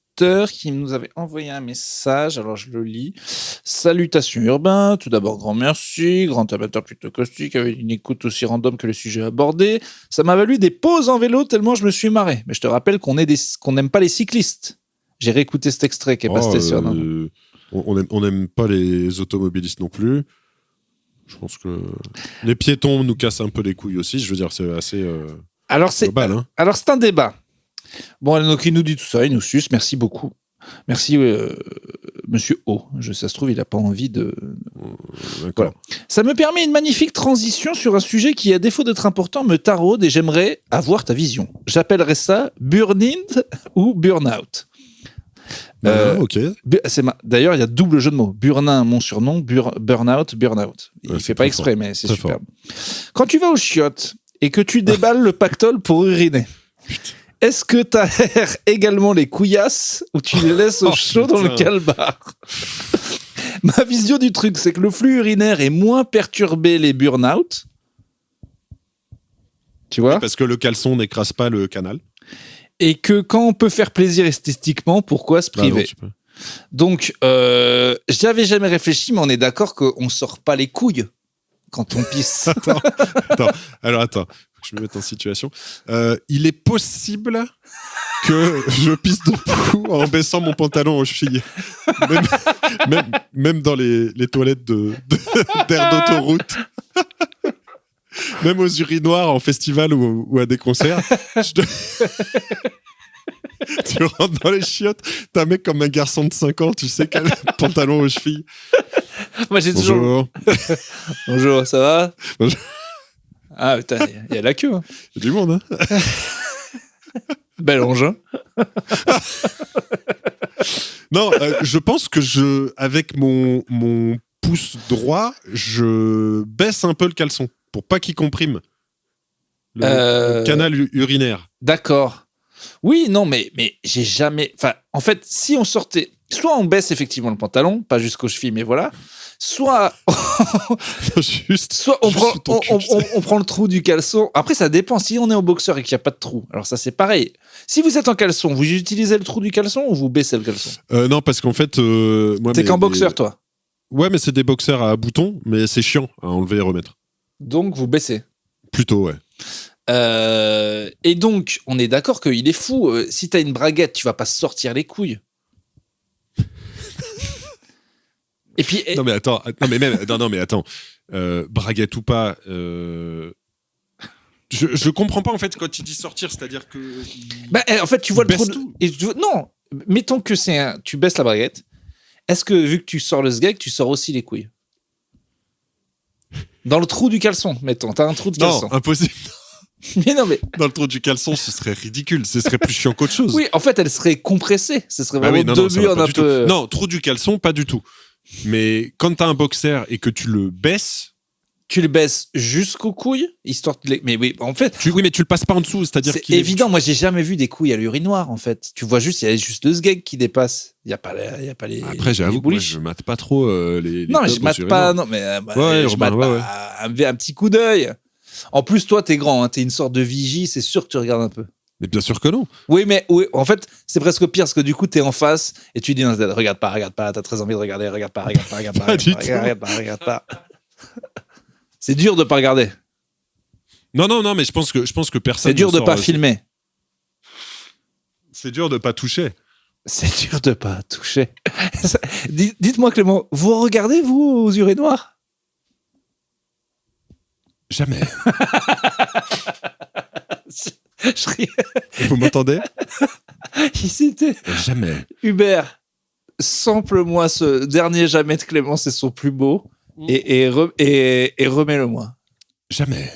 qui nous avait envoyé un message, alors je le lis. Salutations Urbain, tout d'abord grand merci, grand amateur plutôt caustique avec une écoute aussi random que le sujet abordé. Ça m'a valu des pauses en vélo tellement je me suis marré. Mais je te rappelle qu'on n'aime pas les cyclistes. J'ai réécouté cet extrait qui est passé sur... On n'aime pas les automobilistes non plus. Je pense que les piétons nous cassent un peu les couilles aussi. Je veux dire, c'est assez global. Hein. Alors c'est un débat. Bon, donc il nous dit tout ça, il nous suce, merci beaucoup. Merci, monsieur O. Ça se trouve, il n'a pas envie de... Voilà. Ça me permet une magnifique transition sur un sujet qui, à défaut d'être important, me taraude et j'aimerais avoir ta vision. J'appellerais ça burn-in ou burn-out. Ok. D'ailleurs, il y a double jeu de mots. Burnin, mon surnom, burn-out, burn-out. Il ne fait pas exprès, mais c'est superbe. Quand tu vas aux chiottes et que tu déballes le pactole pour uriner... Est-ce que tu aères également les couillasses ou tu les laisses au chaud dans le calbar? Ma vision du truc, c'est que le flux urinaire est moins perturbé les burn-out. Tu vois? Parce que le caleçon n'écrase pas le canal. Et que quand on peut faire plaisir esthétiquement, pourquoi se priver? Donc, j'y avais jamais réfléchi, mais on est d'accord qu'on sort pas les couilles quand on pisse. Attends. Je me mets en situation. Il est possible que je pisse debout en baissant mon pantalon aux chevilles. Même dans les toilettes d'air d'autoroute. Même aux urinoirs en festival ou à des concerts. Tu rentres dans les chiottes, t'as un mec comme un garçon de 5 ans, tu sais, quel pantalon aux chevilles. Moi, j'ai Bonjour. toujours... Bonjour, ça va? Bonjour. Ah, putain, il y a la queue. Hein. Il y a du monde, hein. Bel engin. Non, je pense que avec mon pouce droit, je baisse un peu le caleçon pour pas qu'il comprime le canal urinaire. D'accord. Oui, non, mais j'ai jamais... Enfin, en fait, si on sortait... Soit on baisse effectivement le pantalon, pas jusqu'aux chevilles, mais voilà. Soit... soit on prend le trou du caleçon. Après, ça dépend. Si on est en boxeur et qu'il n'y a pas de trou, alors ça, c'est pareil. Si vous êtes en caleçon, vous utilisez le trou du caleçon ou vous baissez le caleçon ? Non, parce qu'en fait... moi, t'es qu'en boxeur, toi ? Ouais, mais c'est des boxeurs à boutons, mais c'est chiant à enlever et remettre. Donc, vous baissez ? Plutôt, ouais. Et donc, on est d'accord qu'il est fou. Si t'as une braguette, tu vas pas sortir les couilles. Et puis, non mais attends, braguette ou pas, je comprends pas en fait quand tu dis sortir, c'est-à-dire que en fait tu vois le trou tout. Non, mettons que tu baisses la braguette. Est-ce que vu que tu sors le sgeg, tu sors aussi les couilles dans le trou du caleçon? Mettons, t'as un trou de caleçon. Non, impossible. Mais non, mais dans le trou du caleçon, ce serait ridicule. Ce serait plus chiant qu'autre chose. Oui, en fait, elle serait compressée. Ce serait vraiment deux murs un peu. Non, trou du caleçon, pas du tout. Mais quand t'as un boxer et que tu le baisses... Tu le baisses jusqu'aux couilles, histoire de les... Mais oui, en fait... Oui, mais tu le passes pas en dessous, c'est-à-dire c'est évident, moi j'ai jamais vu des couilles à l'urinoir, en fait. Tu vois juste, il y a juste le sgeg qui dépasse. Il y a pas les... Après, j'avoue que moi, je mate pas trop les non, mais je mate pas, non, mais je mate pas un petit coup d'œil. En plus, toi, t'es grand, hein, t'es une sorte de vigie, c'est sûr que tu regardes un peu. Mais bien sûr que non. Oui, mais oui, en fait, c'est presque pire parce que du coup, t'es en face et tu dis dans ta tête, regarde pas, t'as très envie de regarder, regarde pas. Regarde pas. C'est dur de pas regarder. Non, mais je pense que personne. C'est dur de pas filmer. C'est dur de pas toucher. C'est dur de pas toucher. Dites-moi, Clément, vous regardez, vous, aux urinoirs ? Jamais. Je ris. Vous m'entendez ? C'était jamais. Hubert, sample-moi ce dernier jamais de Clément, c'est son plus beau, et remets-le-moi. Jamais.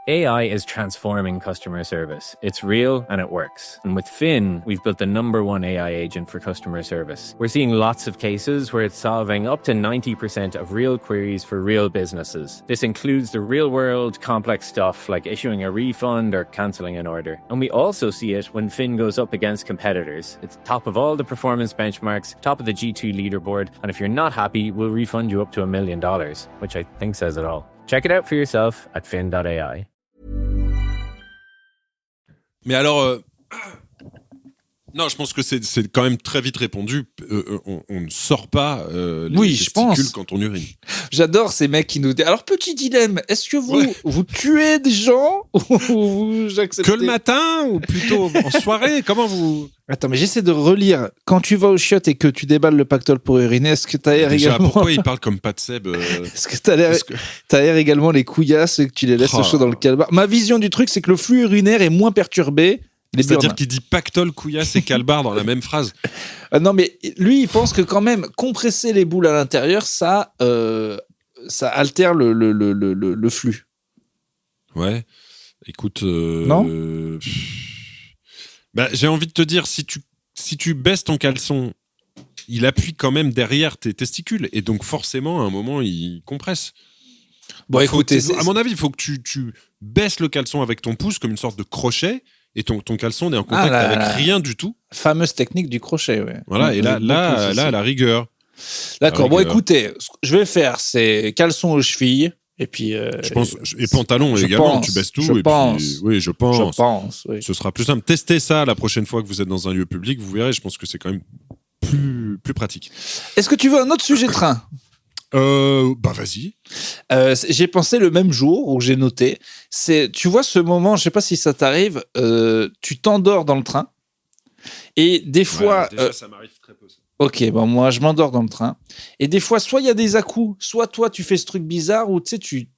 AI is transforming customer service. It's real and it works. And with Finn, we've built the #1 AI agent for customer service. We're seeing lots of cases where it's solving up to 90% of real queries for real businesses. This includes the real-world complex stuff like issuing a refund or cancelling an order. And we also see it when Finn goes up against competitors. It's top of all the performance benchmarks, top of the G2 leaderboard, and if you're not happy, we'll refund you up to $1 million, which I think says it all. Check it out for yourself at fin.ai. Mais alors, non, je pense que c'est quand même très vite répondu. On ne sort pas les testicules quand on urine. J'adore ces mecs qui nous disent. Alors, petit dilemme, est-ce que vous tuez des gens ou vous acceptez ? Que le matin ou plutôt en soirée ? Comment vous... Attends, mais j'essaie de relire. Quand tu vas au chiottes et que tu déballes le pactole pour uriner, est-ce que t'as air également... Pourquoi il parle comme Pat Seb Est-ce que t'as air également les couillasses et que tu les laisses chaud dans le calbar ? Ma vision du truc, c'est que le flux urinaire est moins perturbé. C'est-à-dire qu'il dit pactole, couillasse et calbar dans la même phrase. Non, mais lui, il pense que quand même, compresser les boules à l'intérieur, ça altère le flux. Ouais. Écoute... non j'ai envie de te dire, si tu baisses ton caleçon, il appuie quand même derrière tes testicules. Et donc, forcément, à un moment, il compresse. Bon, écoutez... À mon avis, il faut que tu baisses le caleçon avec ton pouce comme une sorte de crochet. Et ton caleçon n'est en contact avec rien du tout. Fameuse technique du crochet, ouais. Voilà, et là, à la rigueur. D'accord, bon, écoutez, ce que je vais faire, c'est caleçon aux chevilles, et puis... je pense, et pantalon également, tu baisses tout. Je pense. Puis, oui, je pense. Je pense, oui. Ce sera plus simple. Testez ça la prochaine fois que vous êtes dans un lieu public, vous verrez, je pense que c'est quand même plus pratique. Est-ce que tu veux un autre sujet de train ? Vas-y. J'ai pensé le même jour où j'ai noté. Tu vois ce moment, je sais pas si ça t'arrive, tu t'endors dans le train et des fois. Déjà, ça m'arrive très peu. Ça. Ok, bon moi je m'endors dans le train et des fois soit il y a des à-coups, soit toi tu fais ce truc bizarre où tu sais tu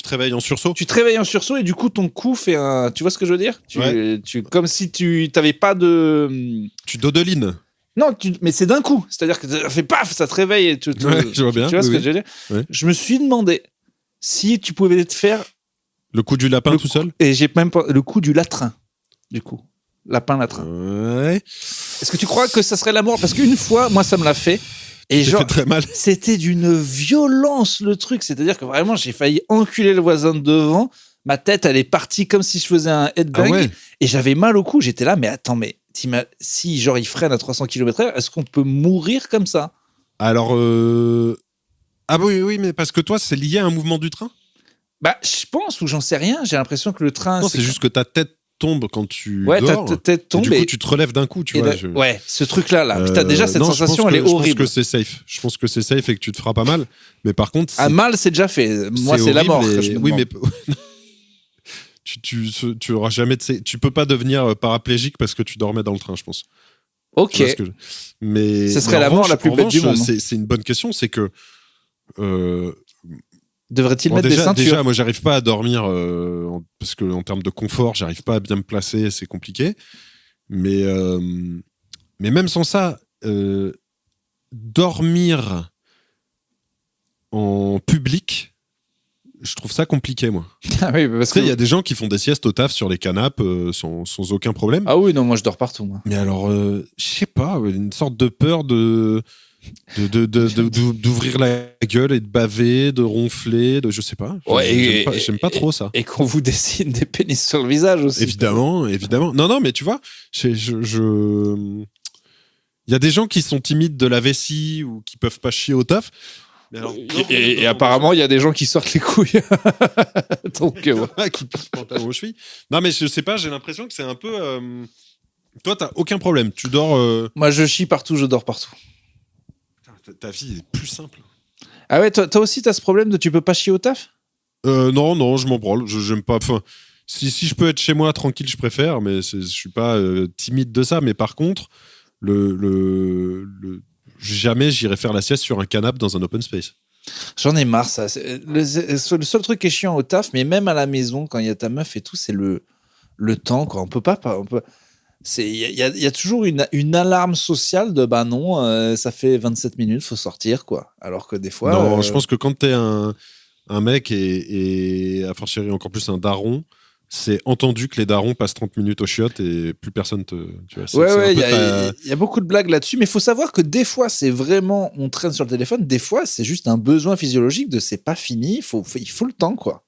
te réveilles en sursaut. Tu te réveilles en sursaut et du coup ton cou fait un. Tu vois ce que je veux dire ? Comme si tu t'avais pas de. Tu dodelines. Non, mais c'est d'un coup. C'est-à-dire que ça fait paf, ça te réveille. Et je vois bien. Tu vois ce que je veux dire ? Ouais. Je me suis demandé si tu pouvais te faire Le coup du lapin tout seul. et j'ai même pas le coup du latrin, du coup, lapin-latrin. Ouais. Est-ce que tu crois que ça serait la mort? Parce qu'une fois, moi, ça me l'a fait. Et Ça genre, fait très mal. c'était d'une violence le truc. C'est-à-dire que vraiment, j'ai failli enculer le voisin de devant. Ma tête, elle est partie comme si je faisais un headbang. Ah ouais. Et j'avais mal au cou. J'étais là, mais attends, mais si genre il freine à 300 km/h, est-ce qu'on peut mourir comme ça? Alors, ah oui, mais parce que toi, c'est lié à un mouvement du train? Bah, je pense, ou j'en sais rien. J'ai l'impression que le train. Non, c'est juste que ta tête tombe quand tu Ouais, dors. ta tête tombe. Et du coup, tu te relèves d'un coup, tu vois. Ouais, ce truc-là, là. Putain, déjà, cette non, sensation, elle est horrible. Je pense que c'est safe. Je pense que c'est safe et que tu te feras pas mal. Mais par contre, Ah, mal, c'est déjà fait. Moi, c'est la mort. Que je me oui, demande. mais tu auras jamais tu peux pas devenir paraplégique parce que tu dormais dans le train, je pense. Ok. Tu vois ce que mais Ce serait la mort la plus bête du monde. C'est une bonne question, c'est que Devrait-il mettre des ceintures? déjà, moi, j'arrive pas à dormir parce que en termes de confort, j'arrive pas à bien me placer, c'est compliqué. Mais même sans ça, dormir en public, je trouve ça compliqué, moi. Ah oui, parce Tu sais, que il y a des gens qui font des siestes au taf sur les canapes sans aucun problème. ah oui, non, moi je dors partout. Moi. Mais alors, je sais pas, une sorte de peur d'ouvrir la gueule et de baver, de ronfler, je sais pas. Ouais, j'aime pas trop ça. Et qu'on vous dessine des pénis sur le visage aussi. Évidemment. Non, mais tu vois, il y a des gens qui sont timides de la vessie ou qui peuvent pas chier au taf. Mais alors, Et apparemment, il y a des gens qui sortent les couilles. Donc, ouais. qui pissent pantalon aux chevilles. Non, mais je sais pas, j'ai l'impression que c'est un peu. Toi, t'as aucun problème. Tu dors. Moi, je chie partout, je dors partout. Ta vie est plus simple. Ah ouais, toi aussi, t'as ce problème de tu peux pas chier au taf? Non, je m'en branle. J'aime pas. Enfin, si je peux être chez moi tranquille, je préfère, mais je suis pas timide de ça. Mais par contre, jamais j'irai faire la sieste sur un canapé dans un open space. J'en ai marre, ça. Le seul truc qui est chiant au taf, mais même à la maison, quand il y a ta meuf et tout, c'est le temps, quoi. On peut pas. Il y a toujours une alarme sociale de bah non, ça fait 27 minutes, faut sortir, quoi. Alors que des fois. Non, je pense que quand t'es un mec et à fortiori encore plus un daron, c'est entendu que les darons passent 30 minutes aux chiottes et plus personne te. Tu vois, il y a beaucoup de blagues là-dessus, mais il faut savoir que des fois, c'est vraiment. On traîne sur le téléphone, des fois, c'est juste un besoin physiologique de c'est pas fini, il faut le temps, quoi.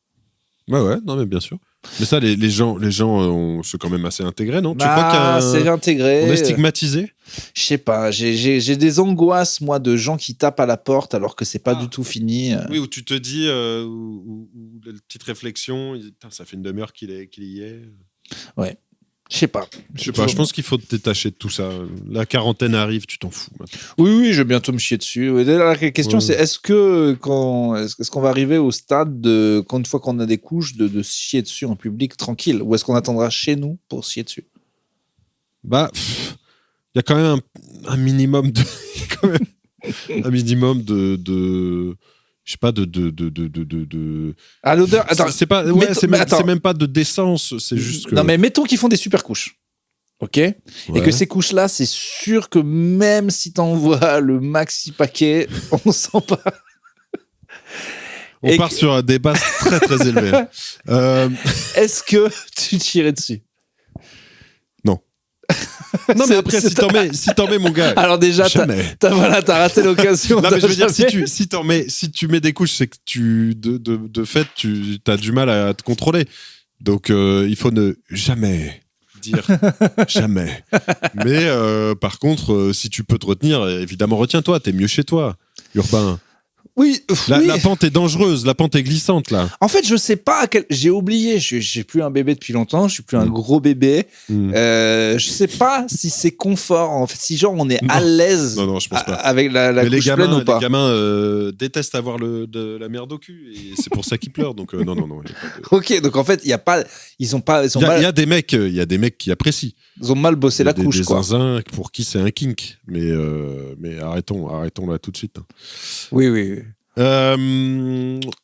Ouais, non, mais bien sûr. Mais ça, les gens c'est quand même assez intégré, non? Tu Bah, crois c'est intégré. On est stigmatisé? Je sais pas, j'ai des angoisses, moi, de gens qui tapent à la porte alors que c'est pas du tout fini. Oui, où tu te dis, ou la petite réflexion, putain, ça fait une demi-heure qu'il y est. Ouais. Je sais pas. Je pense qu'il faut te détacher de tout ça. La quarantaine arrive, tu t'en fous. Maintenant. Oui, je vais bientôt me chier dessus. La question, c'est est-ce qu'on va arriver au stade de, une fois qu'on a des couches, de se chier dessus en public tranquille? Ou est-ce qu'on attendra chez nous pour se chier dessus? Bah, il y a quand même un minimum de. un minimum de je sais pas à l'odeur. Attends, c'est pas c'est même pas de décence, c'est juste que non mais mettons qu'ils font des super couches. OK, et que ces couches là, c'est sûr que même si t'envoies le maxi paquet, on sent pas. On part sur des bases très très élevées. Est-ce que tu tirais dessus? Non, mais après, si t'en mets, mon gars. Alors, déjà, t'as raté l'occasion. Non, mais je veux dire, si tu mets des couches, c'est que de fait, tu as du mal à te contrôler. Donc, il faut ne jamais dire jamais. Mais, par contre, si tu peux te retenir, évidemment, retiens-toi. T'es mieux chez toi, Urbain. Oui, la pente est dangereuse, la pente est glissante là. En fait, je sais pas j'ai oublié. J'ai plus un bébé depuis longtemps. Je suis plus un gros bébé. Je sais pas si c'est confort. En fait, si genre on est à l'aise. Non, je pense pas. Avec la couche pleine ou pas. Les gamins détestent avoir de la merde au cul et c'est pour ça qu'ils pleurent. Donc non. Ok, donc en fait, il y a pas. Il y a des mecs qui apprécient. Ils ont mal bossé la couche. Des quoi. zinzins pour qui c'est un kink. Mais arrêtons là tout de suite. Oui.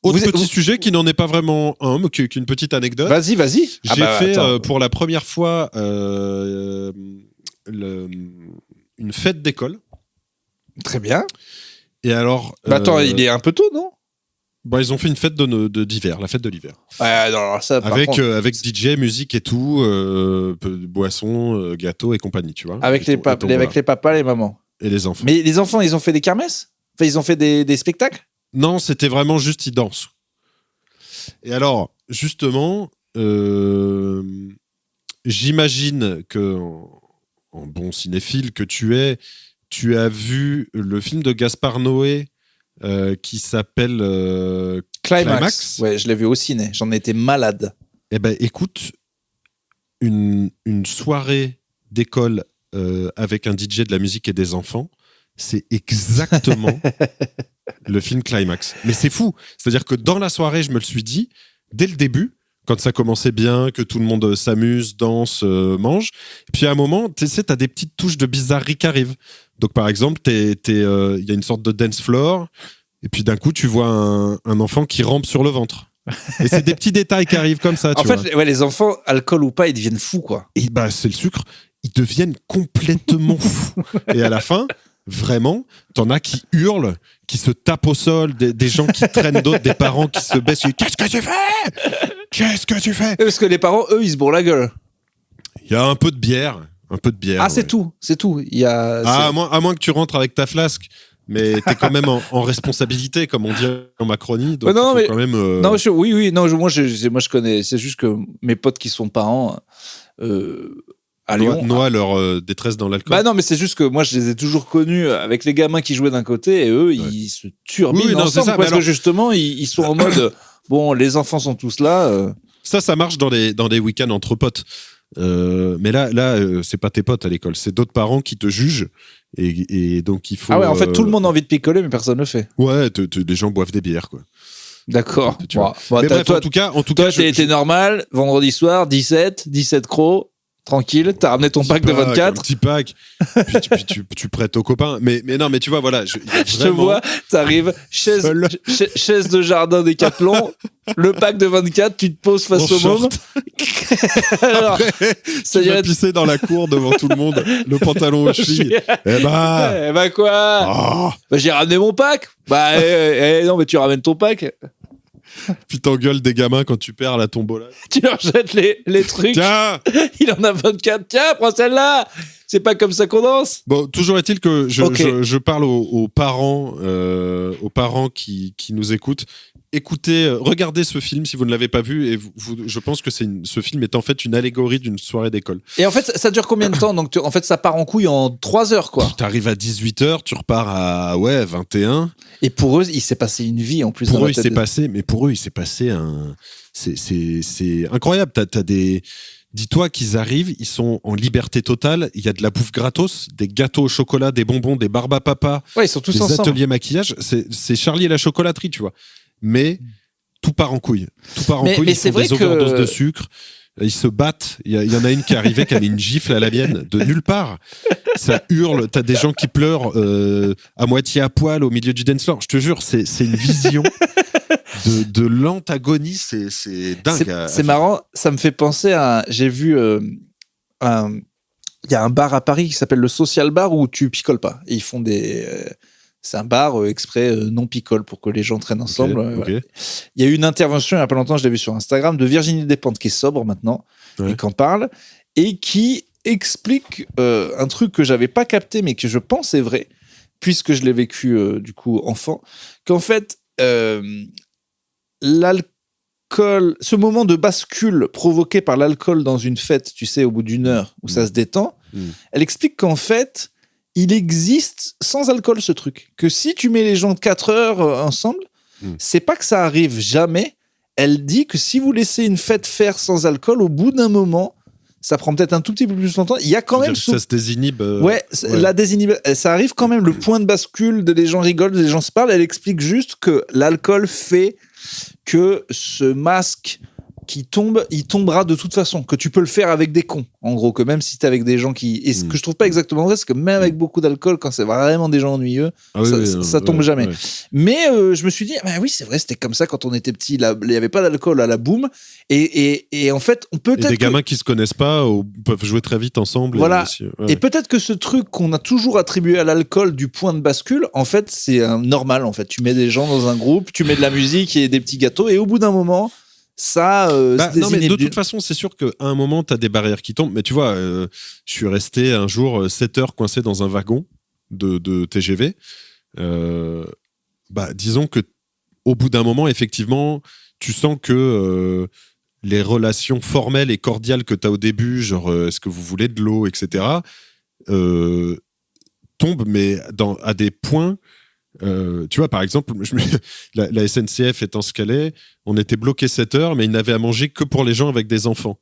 Autre petit sujet qui n'en est pas vraiment un, mais qui est une petite anecdote. Vas-y. J'ai fait pour la première fois une fête d'école. Très bien. Et alors. Attends, il est un peu tôt, non? Bon, ils ont fait une fête d'hiver, la fête de l'hiver. Ouais, non, alors ça, par Avec, contre, avec DJ, musique et tout, boissons, gâteaux et compagnie, tu vois. avec Et les papas, les mamans. Et les enfants. Mais les enfants, ils ont fait des kermesses? Enfin, ils ont fait des spectacles? Non, c'était vraiment juste, ils dansent. Et alors, justement, j'imagine que, en bon cinéphile que tu as vu le film de Gaspard Noé qui s'appelle Climax. Ouais, je l'ai vu au ciné. J'en étais malade. Eh ben, écoute, une soirée d'école avec un DJ de la musique et des enfants, c'est exactement le film Climax. Mais c'est fou. C'est-à-dire que dans la soirée, je me le suis dit, dès le début, quand ça commençait bien, que tout le monde s'amuse, danse, mange. Et puis à un moment, tu sais, t'as des petites touches de bizarrerie qui arrivent. Donc par exemple, il y a une sorte de dance floor, et puis d'un coup, tu vois un enfant qui rampe sur le ventre. Et c'est des petits détails qui arrivent comme ça. En fait, ouais, les enfants, alcool ou pas, ils deviennent fous, quoi. Et bah, c'est le sucre. Ils deviennent complètement fous. Et à la fin, vraiment, t'en as qui hurlent, qui se tapent au sol, des gens qui traînent d'autres, des parents qui se baissent. Qu'est-ce que tu fais? Qu'est-ce que tu fais? Parce que les parents, eux, ils se bourrent la gueule. Il y a un peu de bière. Ah, c'est tout. C'est tout. À moins que tu rentres avec ta flasque. Mais t'es quand même en responsabilité, comme on dit en Macronie. Donc non, mais quand même. Non, oui. Non, moi, je connais. C'est juste que mes potes qui sont parents à Lyon. Noient leur détresse dans l'alcool. Bah non, mais c'est juste que moi, je les ai toujours connus avec les gamins qui jouaient d'un côté et eux, ils se turbinent ensemble ça, parce que justement, ils sont en mode bon, les enfants sont tous là. Ça marche dans des week-ends entre potes. Mais là, c'est pas tes potes à l'école, c'est d'autres parents qui te jugent. Et donc il faut. Ah ouais, en fait, tout le monde a envie de picoler, mais personne ne le fait. Ouais, les gens boivent des bières, quoi. D'accord. Mais bref, en tout cas, toi, t'as été normal, vendredi soir, 17 crocs, tranquille, t'as ramené ton pack de 24. Un petit pack, puis tu prêtes aux copains. Mais non, mais tu vois, voilà. Je te vois, t'arrives, chaise de jardin Décathlon, le pack de 24, tu te poses face au môme. Alors, après, tu vas pisser dans la cour devant tout le monde, le pantalon aux chevilles. Eh bah quoi? Oh. Bah, j'ai ramené mon pack. Bah non, mais tu ramènes ton pack. Puis t'engueules des gamins quand tu perds la tombola. Tu leur jettes les trucs. Tiens, il en a 24. Tiens, prends celle-là. C'est pas comme ça qu'on danse. Bon, toujours est-il que je parle aux parents qui nous écoutent. Écoutez, regardez ce film si vous ne l'avez pas vu et je pense que ce film est en fait une allégorie d'une soirée d'école. Et en fait, ça dure combien de temps? Donc, en fait, ça part en couille en 3 heures, quoi. Tu arrives à 18h, tu repars à 21. Et pour eux, il s'est passé une vie en plus. Pour eux, il s'est passé c'est incroyable. T'as des... Dis-toi qu'ils arrivent, ils sont en liberté totale. Il y a de la bouffe gratos, des gâteaux au chocolat, des bonbons, des barbes à papa, ouais, ils sont tous des ensemble. ateliers maquillage. C'est Charlie et la chocolaterie, tu vois. Mais tout part en couille. Mais ils font des overdoses de sucre. Ils se battent. Il y en a une qui est arrivée qui a mis une gifle à la mienne de nulle part. Ça hurle. T'as des gens qui pleurent à moitié à poil au milieu du dance floor. Je te jure, c'est une vision de l'antagonie. C'est dingue. C'est marrant. Ça me fait penser à. J'ai vu. Il y a un bar à Paris qui s'appelle le Social Bar où tu picoles pas. Et ils font des. C'est un bar exprès non picole pour que les gens traînent ensemble. Okay. Il y a eu une intervention il n'y a pas longtemps, je l'ai vu sur Instagram, de Virginie Despentes qui est sobre maintenant et qui en parle et qui explique un truc que j'avais pas capté mais que je pense est vrai puisque je l'ai vécu du coup enfant, qu'en fait l'alcool, ce moment de bascule provoqué par l'alcool dans une fête, tu sais, au bout d'une heure où ça se détend, elle explique qu'en fait il existe sans alcool ce truc. Que si tu mets les gens de 4 heures ensemble, c'est pas que ça arrive jamais. Elle dit que si vous laissez une fête faire sans alcool, au bout d'un moment, ça prend peut-être un tout petit peu plus longtemps. Il y a quand même... Ça se désinhibe. Ouais, la désinhibe. Ça arrive quand même, le point de bascule, les gens rigolent, les gens se parlent. Elle explique juste que l'alcool fait que ce masque qui tombe, il tombera de toute façon. Que tu peux le faire avec des cons, en gros. Que même si t'es avec des gens qui... Et ce que je trouve pas exactement vrai, c'est que même avec beaucoup d'alcool, quand c'est vraiment des gens ennuyeux, ça tombe jamais. Ouais. Mais je me suis dit, oui, c'est vrai, c'était comme ça quand on était petit. Il n'y avait pas d'alcool à la boum. Et en fait, on peut-être... Et des gamins qui se connaissent pas peuvent jouer très vite ensemble. Voilà. Et peut-être que ce truc qu'on a toujours attribué à l'alcool du point de bascule, en fait, c'est normal. En fait, tu mets des gens dans un groupe, tu mets de la musique et des petits gâteaux, et au bout d'un moment... Ça, non, mais de toute façon, c'est sûr qu'à un moment, tu as des barrières qui tombent. Mais tu vois, je suis resté un jour 7 heures coincé dans un wagon de TGV. Disons que au bout d'un moment, effectivement, tu sens que les relations formelles et cordiales que tu as au début, genre est-ce que vous voulez de l'eau, etc., tombent, mais à des points... tu vois, par exemple, la SNCF étant ce qu'elle est, on était bloqué 7 heures, mais ils n'avaient à manger que pour les gens avec des enfants.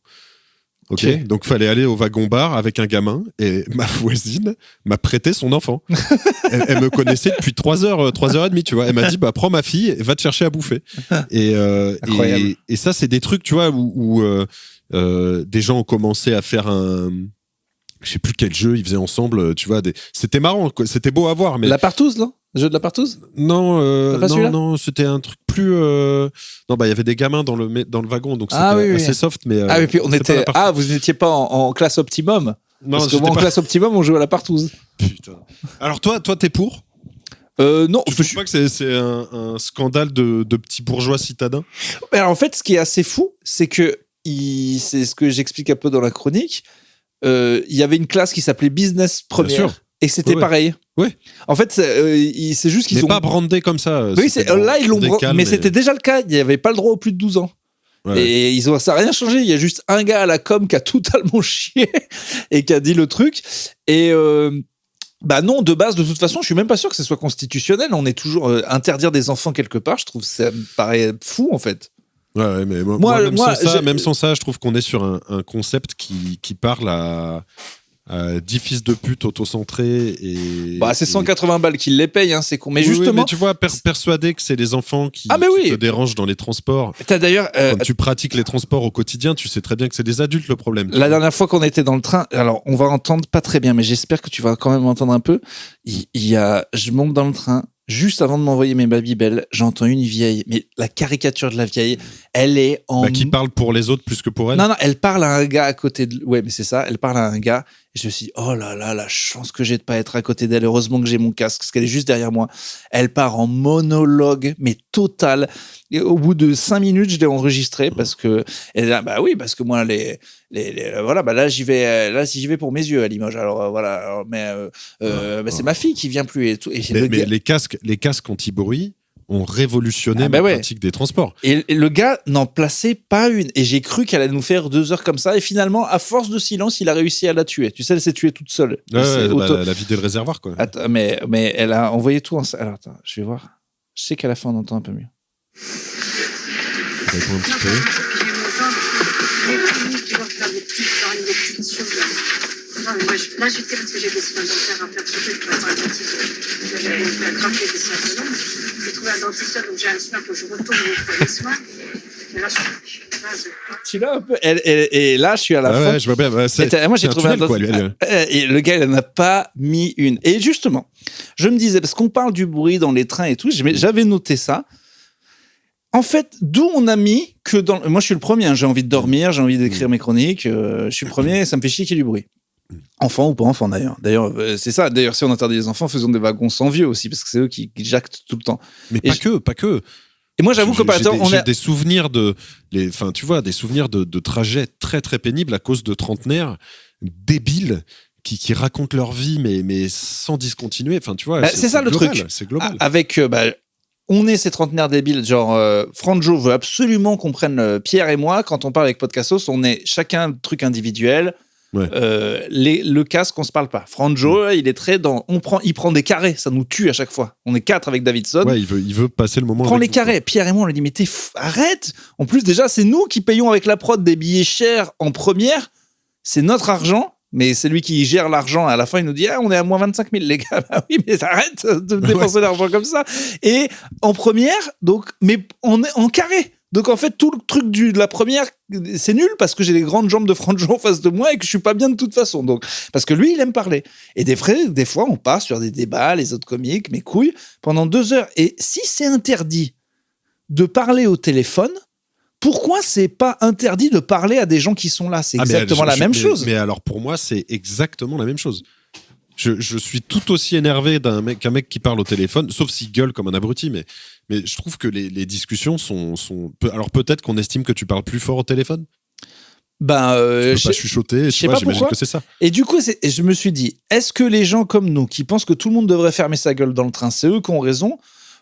Okay. Donc, il fallait aller au wagon-bar avec un gamin, et ma voisine m'a prêté son enfant. Elle me connaissait depuis 3h30, tu vois. Elle m'a dit, prends ma fille et va te chercher à bouffer. Et ça, c'est des trucs, tu vois, où des gens ont commencé à faire je sais plus quel jeu ils faisaient ensemble, tu vois. C'était marrant, quoi. C'était beau à voir. Mais... La partouze, non ? Le jeu de la partouze ? Non, c'était un truc plus... Non, il y avait des gamins dans le wagon, donc c'était assez soft. Mais, et puis on était... vous n'étiez pas en classe optimum ? Non, parce que moi, en classe optimum, on jouait à la partouze. Putain. Alors toi, t'es pour ? Non. Je trouve pas que c'est un scandale de petits bourgeois citadins ? Alors, en fait, ce qui est assez fou, c'est que, c'est ce que j'explique un peu dans la chronique, il y avait une classe qui s'appelait Business Première. Et c'était pareil. Ouais. En fait, c'est juste qu'ils ont... pas brandé comme ça. Oui, là, ils l'ont brandé. Mais c'était déjà le cas. Il n'y avait pas le droit aux plus de 12 ans. Ouais. Et ça n'a rien changé. Il y a juste un gars à la com qui a totalement chié et qui a dit le truc. Et non, de base, de toute façon, je suis même pas sûr que ce soit constitutionnel. On est toujours interdire des enfants quelque part. Je trouve ça me paraît fou, en fait. Ouais, mais même sans ça, je trouve qu'on est sur un concept qui parle à 10 fils de pute autocentrés et... c'est 180 balles qu'ils les payent, hein, c'est con. Mais justement... Oui, mais tu vois, persuadé que c'est les enfants qui te dérangent dans les transports. T'as d'ailleurs... Quand tu pratiques les transports au quotidien, tu sais très bien que c'est des adultes le problème. La dernière fois qu'on était dans le train, alors on va entendre pas très bien, mais j'espère que tu vas quand même entendre un peu. Je monte dans le train, juste avant de m'envoyer mes Babybel, j'entends une vieille, mais la caricature de la vieille, elle est en... qui parle pour les autres plus que pour elle. Non, elle parle à un gars à côté de... Ouais, mais c'est ça, elle parle à un gars, et je me suis dit, oh là là, la chance que j'ai de pas être à côté d'elle, heureusement que j'ai mon casque, parce qu'elle est juste derrière moi. Elle part en monologue, mais total. Et au bout de 5 minutes, je l'ai enregistré, parce que... parce que moi, là, j'y vais pour mes yeux à Limoges. Alors, voilà, c'est ma fille qui vient plus et tout. Et mais les casques anti-bruit ont révolutionné la pratique des transports. Et le gars n'en plaçait pas une. Et j'ai cru qu'elle allait nous faire 2 heures comme ça. Et finalement, à force de silence, il a réussi à la tuer. Tu sais, elle s'est tuée toute seule. Elle a vidé le réservoir, quoi. Attends, mais elle a envoyé tout en... Alors, attends, je vais voir. Je sais qu'à la fin, on entend un peu mieux. On répond un petit peu. Non, mais moi, là, j'étais parce que j'ai des soins dentaires un peu approchés pour être attentif. J'avais attrapé des soins de langue. J'ai trouvé un dentiste, donc j'ai un soin que je retourne pour les soins. Et là, tu l'as un peu. Et là, je suis à la fin. Ouais, je vois bien. Moi, j'ai trouvé un dentiste. Et le gars, il n'en a pas mis une. Et justement, je me disais, parce qu'on parle du bruit dans les trains et tout, j'avais noté ça. En fait, d'où on a mis que dans... Moi, je suis le premier, hein, j'ai envie de dormir, j'ai envie d'écrire mes chroniques, je suis le premier, ça me fait chier qu'il y ait du bruit. Enfant ou pas enfant, d'ailleurs. D'ailleurs, c'est ça. D'ailleurs, si on interdit les enfants, faisons des wagons sans vieux aussi, parce que c'est eux qui jactent tout le temps. Mais pas que. Et moi, j'avoue que j'ai des souvenirs des souvenirs de trajets très, très pénibles à cause de trentenaires débiles qui racontent leur vie, mais sans discontinuer. Enfin, tu vois, c'est ça le global, truc. C'est global. Avec... on est ces trentenaires débiles, genre Franjo veut absolument qu'on prenne Pierre et moi, quand on parle avec Podcastos, on est chacun truc individuel. Ouais. Le casque, on se parle pas. Franjo, il est très dans... Il prend des carrés, ça nous tue à chaque fois. On est 4 avec Davidson. Ouais, il veut passer le moment. Prends les carrés. Pierre et moi, on lui dit, mais arrête. En plus, déjà, c'est nous qui payons avec la prod des billets chers en première. C'est notre argent. Mais c'est lui qui gère l'argent. À la fin, il nous dit on est à moins 25 000, les gars. Bah oui, mais arrête de dépenser l'argent comme ça. Et en première, donc, mais on est en carré. Donc en fait, tout le truc de la première, c'est nul parce que j'ai les grandes jambes de Franjo en face de moi et que je suis pas bien de toute façon. Donc, parce que lui, il aime parler. Et des fois, on part sur des débats, les autres comiques, mes couilles, pendant 2 heures. Et si c'est interdit de parler au téléphone, pourquoi c'est pas interdit de parler à des gens qui sont là ? C'est exactement la même chose. Mais alors pour moi, c'est exactement la même chose. Je suis tout aussi énervé qu'un mec qui parle au téléphone, sauf s'il gueule comme un abruti, mais je trouve que les discussions sont... Alors peut-être qu'on estime que tu parles plus fort au téléphone. Tu peux pas chuchoter, j'imagine que c'est ça. Et du coup, je me suis dit, est-ce que les gens comme nous, qui pensent que tout le monde devrait fermer sa gueule dans le train, c'est eux qui ont raison ?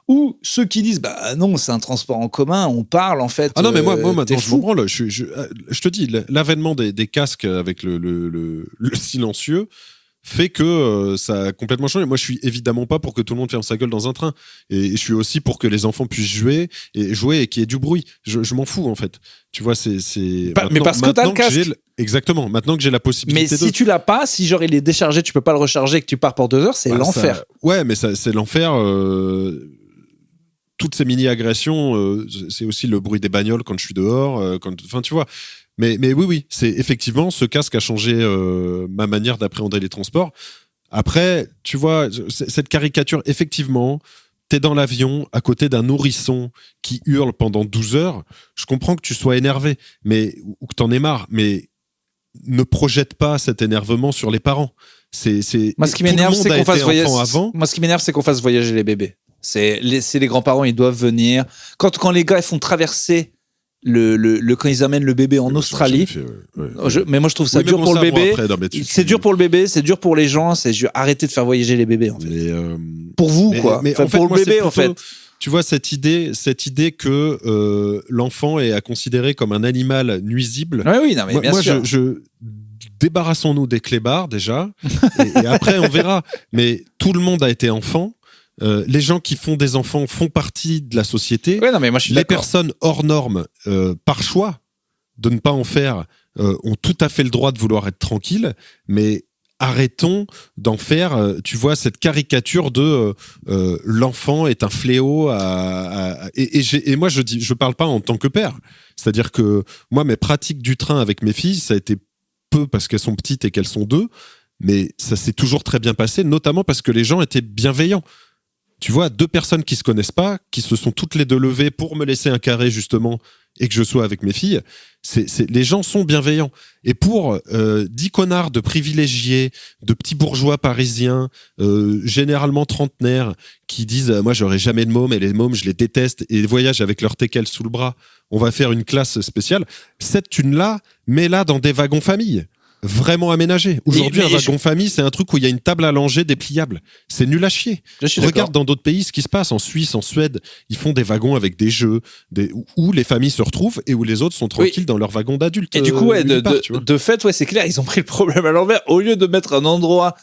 Ou ceux qui disent, bah non, c'est un transport en commun, on parle en fait. Ah non, mais moi maintenant, je comprends. Je te dis, l'avènement des casques avec le silencieux fait que ça a complètement changé. Moi, je suis évidemment pas pour que tout le monde ferme sa gueule dans un train. Et je suis aussi pour que les enfants puissent jouer et qu'il y ait du bruit. Je m'en fous, en fait. Tu vois, mais parce que t'as le casque. Exactement. Maintenant que j'ai la possibilité Mais si tu l'as pas, si genre il est déchargé, tu peux pas le recharger et que tu pars pour 2 heures, c'est l'enfer. Ouais, mais c'est l'enfer. Toutes ces mini-agressions, c'est aussi le bruit des bagnoles quand je suis dehors. Enfin, tu vois. Mais oui, c'est effectivement, ce casque a changé ma manière d'appréhender les transports. Après, tu vois, cette caricature, effectivement, t'es dans l'avion à côté d'un nourrisson qui hurle pendant 12 heures. Je comprends que tu sois énervé, ou que t'en aies marre, mais ne projette pas cet énervement sur les parents. Moi, ce qui m'énerve, c'est qu'on fasse voyager. Moi, ce qui m'énerve, c'est qu'on fasse voyager les bébés. C'est les grands-parents, ils doivent venir. Quand les gars ils font traverser quand ils amènent le bébé en Australie. Mais moi je trouve ça dur pour le bébé. C'est dur pour le bébé, c'est dur pour les gens. Arrêtez de faire voyager les bébés en fait. Pour vous quoi. Mais en fait, pour le bébé en fait. Tu vois cette idée que l'enfant est à considérer comme un animal nuisible. Oui, non mais bien sûr. Débarrassons-nous des clébards déjà, et après on verra. Mais tout le monde a été enfant. Les gens qui font des enfants font partie de la société. Ouais, non, mais moi, je suis les d'accord. personnes hors normes, par choix de ne pas en faire, ont tout à fait le droit de vouloir être tranquilles, mais arrêtons d'en faire, tu vois, cette caricature de l'enfant est un fléau. Et moi, je parle pas en tant que père. C'est-à-dire que moi, mes pratiques du train avec mes filles, ça a été peu parce qu'elles sont petites et qu'elles sont 2, mais ça s'est toujours très bien passé, notamment parce que les gens étaient bienveillants. Tu vois, 2 personnes qui se connaissent pas, qui se sont toutes les 2 levées pour me laisser un carré, justement, et que je sois avec mes filles, les gens sont bienveillants. Et pour 10 connards de privilégiés, de petits bourgeois parisiens, généralement trentenaires, qui disent « Moi, j'aurai jamais de mômes, et les mômes, je les déteste, et voyagent avec leur teckel sous le bras, on va faire une classe spéciale. » Cette thune-là, mets-la dans des wagons famille. Vraiment aménagé. Aujourd'hui, un wagon famille, c'est un truc où il y a une table à langer dépliable. C'est nul à chier. Regarde dans d'autres pays ce qui se passe. En Suisse, en Suède, ils font des wagons avec des jeux où les familles se retrouvent et où les autres sont tranquilles dans leur wagon d'adultes. Et du coup, de fait, c'est clair, ils ont pris le problème à l'envers. Au lieu de mettre un endroit...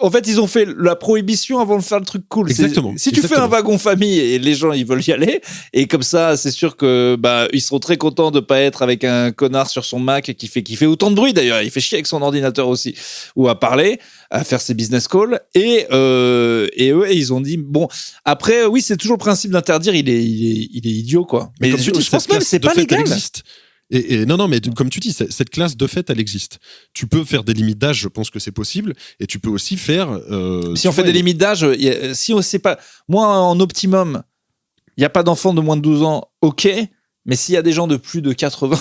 En fait, ils ont fait la prohibition avant de faire le truc cool. Exactement. Si tu fais un wagon famille et les gens ils veulent y aller, et comme ça, c'est sûr que ils seront très contents de pas être avec un connard sur son Mac qui fait autant de bruit d'ailleurs. Il fait chier avec son ordinateur aussi, ou à parler, à faire ses business calls. Et eux, ils ont dit bon. Après, oui, c'est toujours le principe d'interdire. Il est idiot quoi. Mais je pense même que c'est pas légal. Et non, mais comme tu dis, cette classe, de fait, elle existe. Tu peux faire des limites d'âge, je pense que c'est possible, et tu peux aussi faire... si on fait des limites d'âge, si on sait pas... Moi, en optimum, il n'y a pas d'enfants de moins de 12 ans, ok, mais s'il y a des gens de plus de 80,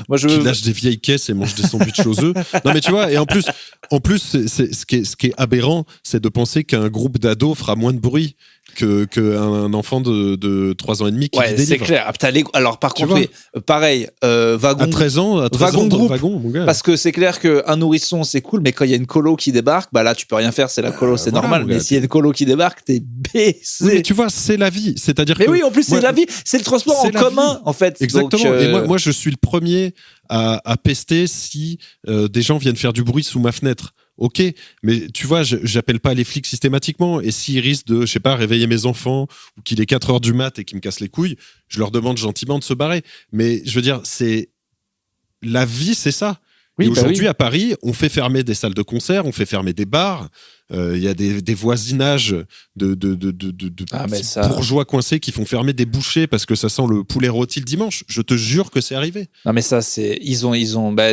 moi je qui lâchent des vieilles caisses et mangent des sandwichs aux œufs. Non, mais tu vois, et en plus ce qui est aberrant, c'est de penser qu'un groupe d'ados fera moins de bruit qu'un enfant de 3 ans et demi qui délivre. C'est clair. Alors par contre, pareil, wagon à 13 ans groupe, dans le wagon, mon gars. Parce que c'est clair qu'un nourrisson c'est cool, mais quand il y a une colo qui débarque, là tu peux rien faire, c'est la colo, c'est normal. Mais s'il y a une colo qui débarque, t'es baissé. Oui, mais tu vois, c'est la vie. C'est-à-dire mais oui, en plus c'est la vie, c'est le transport en commun en fait. Exactement. Donc, et moi je suis le premier à pester si des gens viennent faire du bruit sous ma fenêtre. Ok, mais tu vois, j'appelle pas les flics systématiquement, et s'ils risquent de, je sais pas, réveiller mes enfants, ou qu'il est 4h du mat et qu'ils me cassent les couilles, je leur demande gentiment de se barrer. Mais je veux dire, la vie, c'est ça. Et aujourd'hui, à Paris, on fait fermer des salles de concert, on fait fermer des bars. Il y a des voisinages de bourgeois coincés qui font fermer des bouchées parce que ça sent le poulet rôti le dimanche. Je te jure que c'est arrivé. Non, mais ça, c'est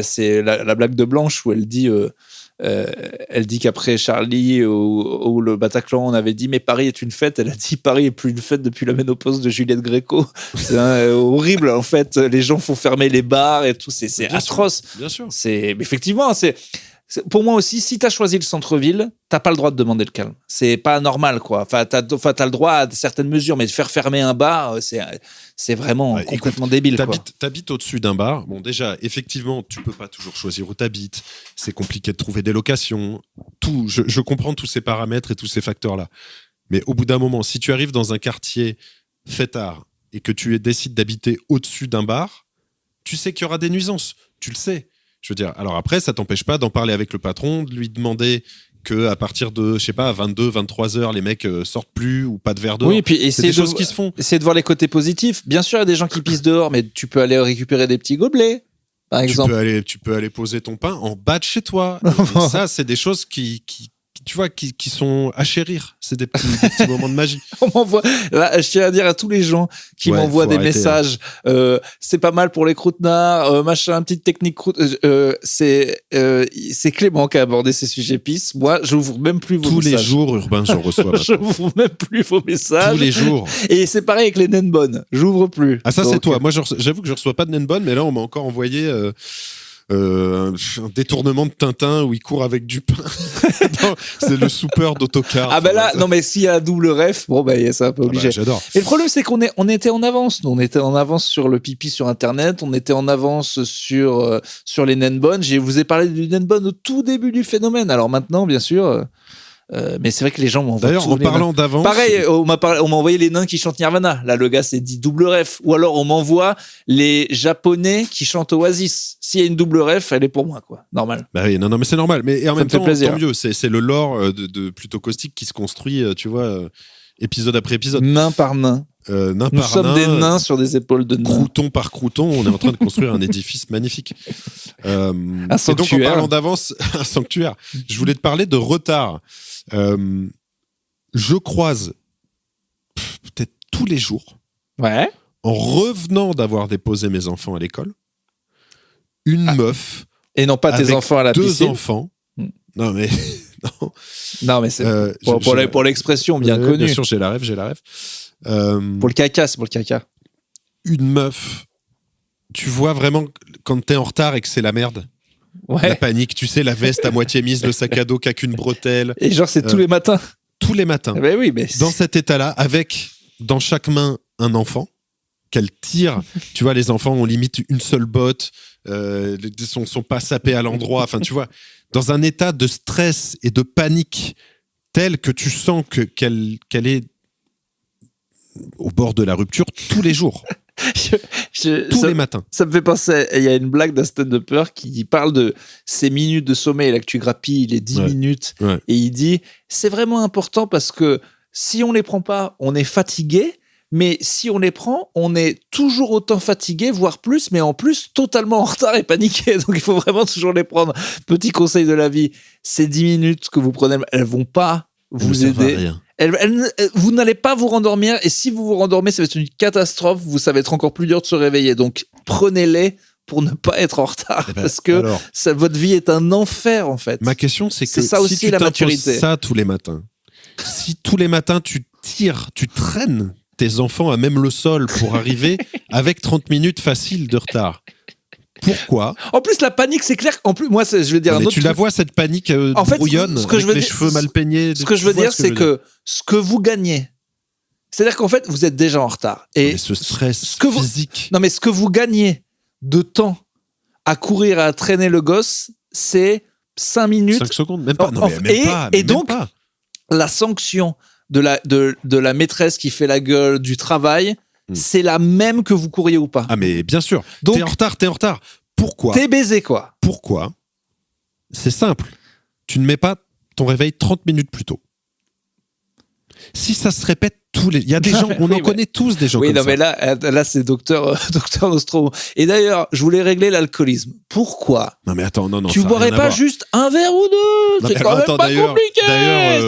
c'est la blague de Blanche où elle dit qu'après Charlie ou le Bataclan, on avait dit mais Paris est une fête. Elle a dit Paris est plus une fête depuis la ménopause de Juliette Gréco. C'est horrible en fait. Les gens font fermer les bars et tout. C'est atroce. Bien sûr. Effectivement, pour moi aussi, si tu as choisi le centre-ville, t'as pas le droit de demander le calme. C'est pas normal, quoi. Enfin, t'as le droit à certaines mesures, mais de faire fermer un bar, c'est vraiment complètement débile. T'habites au-dessus d'un bar. Bon, déjà, effectivement, tu peux pas toujours choisir où t'habites. C'est compliqué de trouver des locations. Je comprends tous ces paramètres et tous ces facteurs-là. Mais au bout d'un moment, si tu arrives dans un quartier fêtard et que tu décides d'habiter au-dessus d'un bar, tu sais qu'il y aura des nuisances. Tu le sais. Je veux dire, alors après, ça t'empêche pas d'en parler avec le patron, de lui demander qu'à partir de, je sais pas, 22, 23 heures, les mecs sortent plus ou pas de verre dehors. Oui, et puis c'est des choses qui se font. Essayer de voir les côtés positifs. Bien sûr, il y a des gens qui pissent dehors, mais tu peux aller récupérer des petits gobelets, par exemple. Tu peux aller poser ton pain en bas de chez toi. Et ça, c'est des choses qui tu vois, qui sont à chérir. C'est des petits moments de magie. On m'envoie, là, je tiens à dire à tous les gens qui m'envoient des messages, c'est pas mal pour les croûtenards, machin, petite technique c'est Clément qui a abordé ces sujets pisses. Moi, je n'ouvre même plus vos messages. Tous les jours, Urbain, je reçois. Je n'ouvre même plus vos messages. Tous les jours. Et c'est pareil avec les naines bonnes. J'ouvre plus. Ah, ça, c'est toi. Moi, j'avoue que je reçois pas de naines bonnes, mais là, on m'a encore envoyé un détournement de Tintin où il court avec du pain. Non, c'est le soupeur d'autocar. Ah ben là, non mais s'il y a un double ref, bon ben c'est un peu obligé. J'adore. Et le problème c'est qu'on était en avance. Nous, on était en avance sur le pipi sur Internet, on était en avance sur les naines bonnes. Je vous ai parlé du naine bonne au tout début du phénomène. Alors maintenant, bien sûr. Mais c'est vrai que les gens m'envoient. D'ailleurs, en parlant d'avance. Pareil, on m'a envoyé les nains qui chantent Nirvana. Là, le gars s'est dit double ref. Ou alors, on m'envoie les Japonais qui chantent Oasis. S'il y a une double ref, elle est pour moi, quoi. Normal. Bah oui, non, mais c'est normal. Mais en même temps, plaisir. Tant mieux. C'est le lore de Plutôt Caustique qui se construit, tu vois, épisode après épisode. Nain par nain. Nous sommes des nains sur des épaules de nains. Crouton par crouton, on est en train de construire un édifice magnifique. Un sanctuaire. Et donc, en parlant d'avance, un sanctuaire, je voulais te parler de retard. Je croise peut-être tous les jours, en revenant d'avoir déposé mes enfants à l'école, une meuf. Et non pas tes enfants à la piscine. 2 enfants. Non, mais. Non, mais c'est pour l'expression bien connue. Bien sûr, j'ai la rêve. Pour le caca, c'est pour le caca. Une meuf, tu vois vraiment quand t'es en retard et que c'est la merde. Ouais. La panique, tu sais, la veste à moitié mise, le sac à dos qui a qu'une bretelle. Et genre, c'est tous les matins. Tous les matins. Ben oui, mais dans cet état-là, avec dans chaque main un enfant qu'elle tire. Tu vois, les enfants ont limite une seule botte, sont pas sapés à l'endroit. Enfin, tu vois, dans un état de stress et de panique tel que tu sens qu'elle est au bord de la rupture tous les jours. Tous les matins. Ça me fait penser, il y a une blague d'un stand-upper qui parle de ces minutes de sommeil là que tu grappilles, les 10 minutes, et il dit, c'est vraiment important parce que si on les prend pas, on est fatigué, mais si on les prend, on est toujours autant fatigué, voire plus, mais en plus totalement en retard et paniqué. Donc il faut vraiment toujours les prendre. Petit conseil de la vie, ces 10 minutes que vous prenez, elles vont pas vous aider. Vous n'allez pas vous rendormir, et si vous vous rendormez, ça va être une catastrophe. Ça va être encore plus dur de se réveiller. Donc prenez-les pour ne pas être en retard, parce que votre vie est un enfer en fait. Ma question, c'est que ça aussi, si tu la maturité. Ça tous les matins, si tous les matins tu traînes tes enfants à même le sol pour arriver avec 30 minutes faciles de retard. Pourquoi ? En plus, la panique, c'est clair. En plus, moi, je vais dire un autre tu truc. la vois, cette panique en fait, brouillonne, avec les cheveux mal peignés. Ce que je veux dire, c'est que ce que vous gagnez, c'est-à-dire qu'en fait, vous êtes déjà en retard. Et ce stress physique. Non, mais ce que vous gagnez de temps à courir, à traîner le gosse, c'est 5 minutes. 5 secondes, même pas. Non, mais même pas. Et donc, la sanction de la maîtresse qui fait la gueule du travail, c'est la même que vous couriez ou pas. Ah, mais bien sûr. Donc, t'es en retard. Pourquoi ? T'es baisé, quoi. Pourquoi ? C'est simple. Tu ne mets pas ton réveil 30 minutes plus tôt. Si ça se répète il y a des gens, on en connaît tous des gens oui, comme non, ça. mais là c'est docteur Nostromo. Et d'ailleurs, je voulais régler l'alcoolisme. Pourquoi? Non, mais attends, non. Tu ça a boirais rien à pas voir. juste un verre ou deux? Non, C'est mais quand même attends, pas d'ailleurs, compliqué.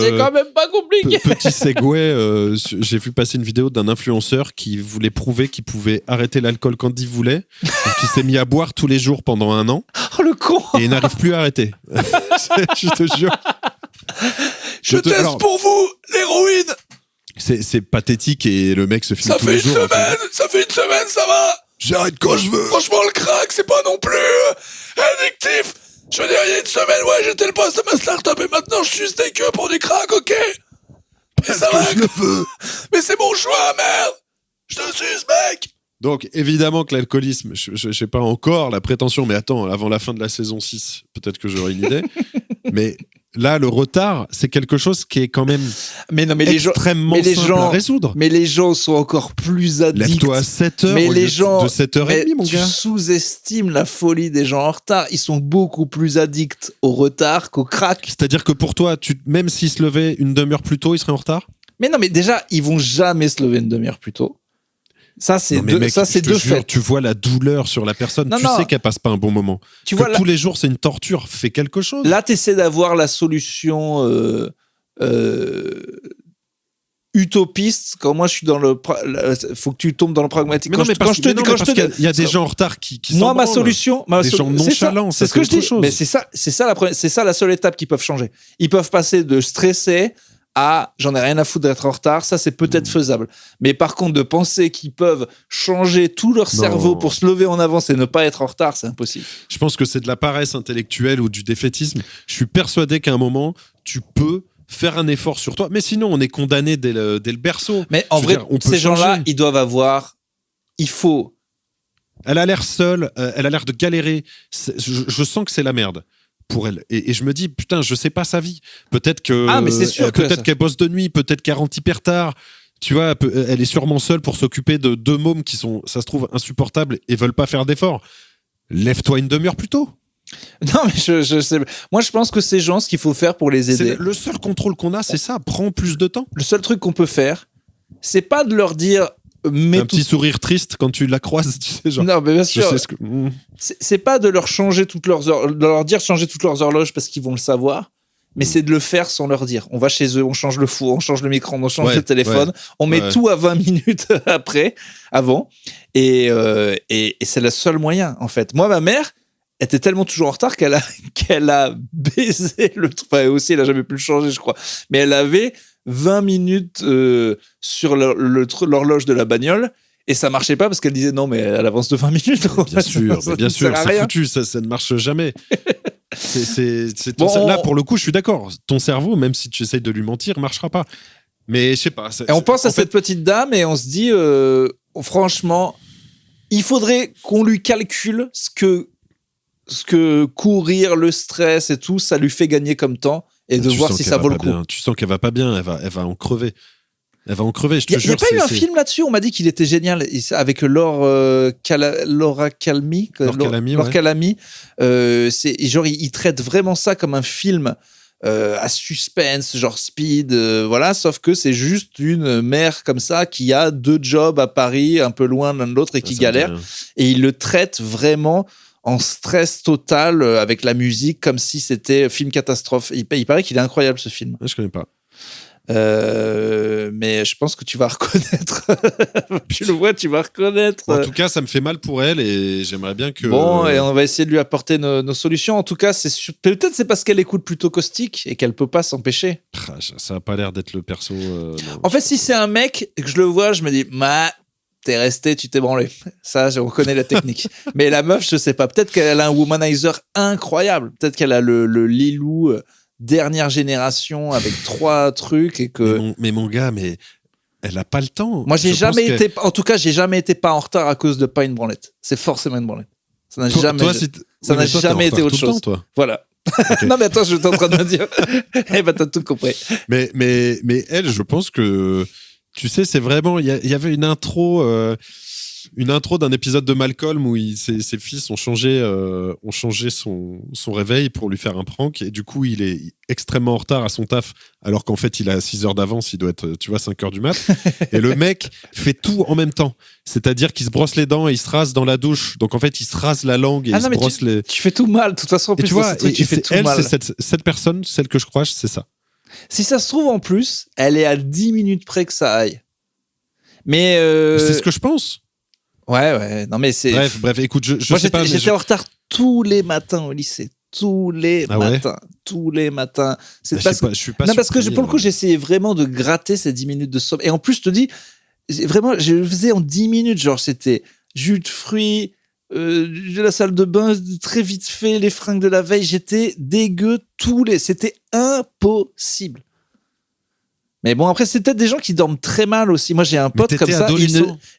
C'est quand même pas compliqué. Petit segway, j'ai vu passer une vidéo d'un influenceur qui voulait prouver qu'il pouvait arrêter l'alcool quand il voulait, donc il s'est mis à boire tous les jours pendant 1 an Oh le con. et il n'arrive plus à arrêter. Je te jure. Je teste alors, pour vous l'héroïne. c'est pathétique et le mec se filme Ça tous fait les une jours. semaine, ça va. J'arrête quand je veux. Franchement, le crack, c'est pas non plus addictif. Je veux dire, il y a une semaine, ouais, j'étais le boss de ma start-up et maintenant je suis des queues pour du crack, ok? Mais ça va. Je le veux. Mais c'est mon choix, merde. Je te suce, mec. Donc, évidemment que l'alcoolisme, je sais pas encore la prétention, mais attends, avant la fin de la saison 6, peut-être que j'aurai une idée. Mais là, le retard, c'est quelque chose qui est quand même extrêmement simple à résoudre. Mais les gens sont encore plus addicts. Lève-toi à 7h Mais au les lieu gens, de 7h30, mon tu gars. sous-estimes la folie des gens en retard. Ils sont beaucoup plus addicts au retard qu'au crack. C'est-à-dire que pour toi, même s'ils se levaient une demi-heure plus tôt, ils seraient en retard? Mais non, mais déjà, ils vont jamais se lever une demi-heure plus tôt. Ça, c'est deux faits. Tu vois la douleur sur la personne, tu sais qu'elle passe pas un bon moment. Tu vois, tous les jours, c'est une torture. Fais quelque chose. Là, tu essaies d'avoir la solution utopiste. Quand moi, je suis dans le... faut que tu tombes dans le pragmatique. Mais il y a des gens en retard qui moi, ma solution... Des gens nonchalants, c'est ce que je dis. Mais c'est ça la seule étape qu'ils peuvent changer. Ils peuvent passer de stresser à j'en ai rien à foutre d'être en retard, ça c'est peut-être faisable. Mais par contre, de penser qu'ils peuvent changer tout leur cerveau pour se lever en avance et ne pas être en retard, c'est impossible. Je pense que c'est de la paresse intellectuelle ou du défaitisme. Je suis persuadé qu'à un moment, tu peux faire un effort sur toi. Mais sinon, on est condamné dès le berceau. Mais en vrai, ces gens-là, ils doivent avoir... Il faut... Elle a l'air seule, elle a l'air de galérer. Je sens que c'est la merde pour elle. Et je me dis, putain, je sais pas sa vie. Peut-être que mais c'est sûr peut-être qu'elle bosse de nuit, peut-être qu'elle rentre hyper tard. Tu vois, elle est sûrement seule pour s'occuper de 2 mômes qui sont, ça se trouve, insupportables et veulent pas faire d'efforts. Lève-toi une demi-heure plus tôt. Non, mais je sais. Moi, je pense que ces gens, ce qu'il faut faire pour les aider... Le seul contrôle qu'on a, c'est ça. Prends plus de temps. Le seul truc qu'on peut faire, c'est pas de leur dire... petit sourire triste quand tu la croises, tu sais, genre. Non, mais bien sûr. Que... C'est pas de leur changer toutes leurs de leur dire changer toutes leurs horloges parce qu'ils vont le savoir, mais c'est de le faire sans leur dire. On va chez eux, on change le four, on change le micro, on change le téléphone, on met tout à 20 minutes avant, et c'est le seul moyen en fait. Moi, ma mère était tellement toujours en retard qu'elle a baisé le truc. Enfin, aussi, elle a jamais pu le changer, je crois. Mais elle avait 20 minutes sur l'horloge de la bagnole et ça marchait pas parce qu'elle disait non mais elle avance de 20 minutes. Bien sûr, c'est foutu, ça ne marche jamais. Là pour le coup, je suis d'accord. Ton cerveau, même si tu essayes de lui mentir, marchera pas. Mais je sais pas. Et on pense à cette petite dame et on se dit franchement, il faudrait qu'on lui calcule ce que courir, le stress et tout, ça lui fait gagner comme temps. Et de voir si ça vaut le coup. Tu sens qu'elle va pas bien, elle va en crever. Elle va en crever, je te jure. Il n'y a pas eu un film là-dessus, on m'a dit qu'il était génial, avec Laura Calamy. Laura Calamy. Il traite vraiment ça comme un film à suspense, genre Speed, voilà, sauf que c'est juste une mère comme ça qui a 2 jobs à Paris, un peu loin l'un de l'autre et qui galère. Et il le traite vraiment en stress total avec la musique comme si c'était film catastrophe. Il paraît qu'il est incroyable ce film. Je connais pas. Mais je pense que tu vas reconnaître. Tu le vois, tu vas reconnaître. En tout cas, ça me fait mal pour elle et j'aimerais bien que... Bon, et on va essayer de lui apporter nos solutions. En tout cas, peut-être c'est parce qu'elle écoute plutôt Caustique et qu'elle peut pas s'empêcher. Ça a pas l'air d'être le perso... En fait, si c'est un mec et que je le vois, je me dis... T'es resté, tu t'es branlé. Ça, on connaît la technique. Mais la meuf, je sais pas. Peut-être qu'elle a un womanizer incroyable. Peut-être qu'elle a le Lilou dernière génération avec 3 trucs et que... Mais mon gars, mais elle a pas le temps. Moi, j'ai jamais été pas en retard à cause de pas une branlette. C'est forcément une branlette. Ça n'a jamais été autre chose. Toi. Voilà. Okay. Non, mais attends, je suis en train de me dire. Eh ben, t'as tout compris. Mais elle, je pense que... Tu sais, c'est vraiment... Il y avait une intro... une intro d'un épisode de Malcolm où ses fils ont changé son réveil pour lui faire un prank et du coup il est extrêmement en retard à son taf alors qu'en fait il a 6 heures d'avance, il doit être 5 heures du mat et le mec fait tout en même temps, c'est-à-dire qu'il se brosse les dents et il se rase dans la douche, donc en fait il se rase la langue et il se brosse les... Tu fais tout mal de toute façon en plus, tu vois, tu fais tout elle, mal. c'est cette personne, celle que je crois, c'est ça. Si ça se trouve en plus elle est à 10 minutes près que ça aille, mais c'est ce que je pense. Ouais, non mais c'est... Bref, écoute, je moi, sais pas. J'étais en retard tous les matins au lycée. Tous les matins. C'est parce que... Je suis pas non, parce que surpris, pour le coup, j'essayais vraiment de gratter ces 10 minutes de sommeil. Et en plus, je te dis, vraiment, je le faisais en 10 minutes. Genre, c'était jus de fruits, de la salle de bain, très vite fait, les fringues de la veille. J'étais dégueu C'était impossible. Mais bon, après, c'est peut-être des gens qui dorment très mal aussi. Moi, j'ai un pote comme ça.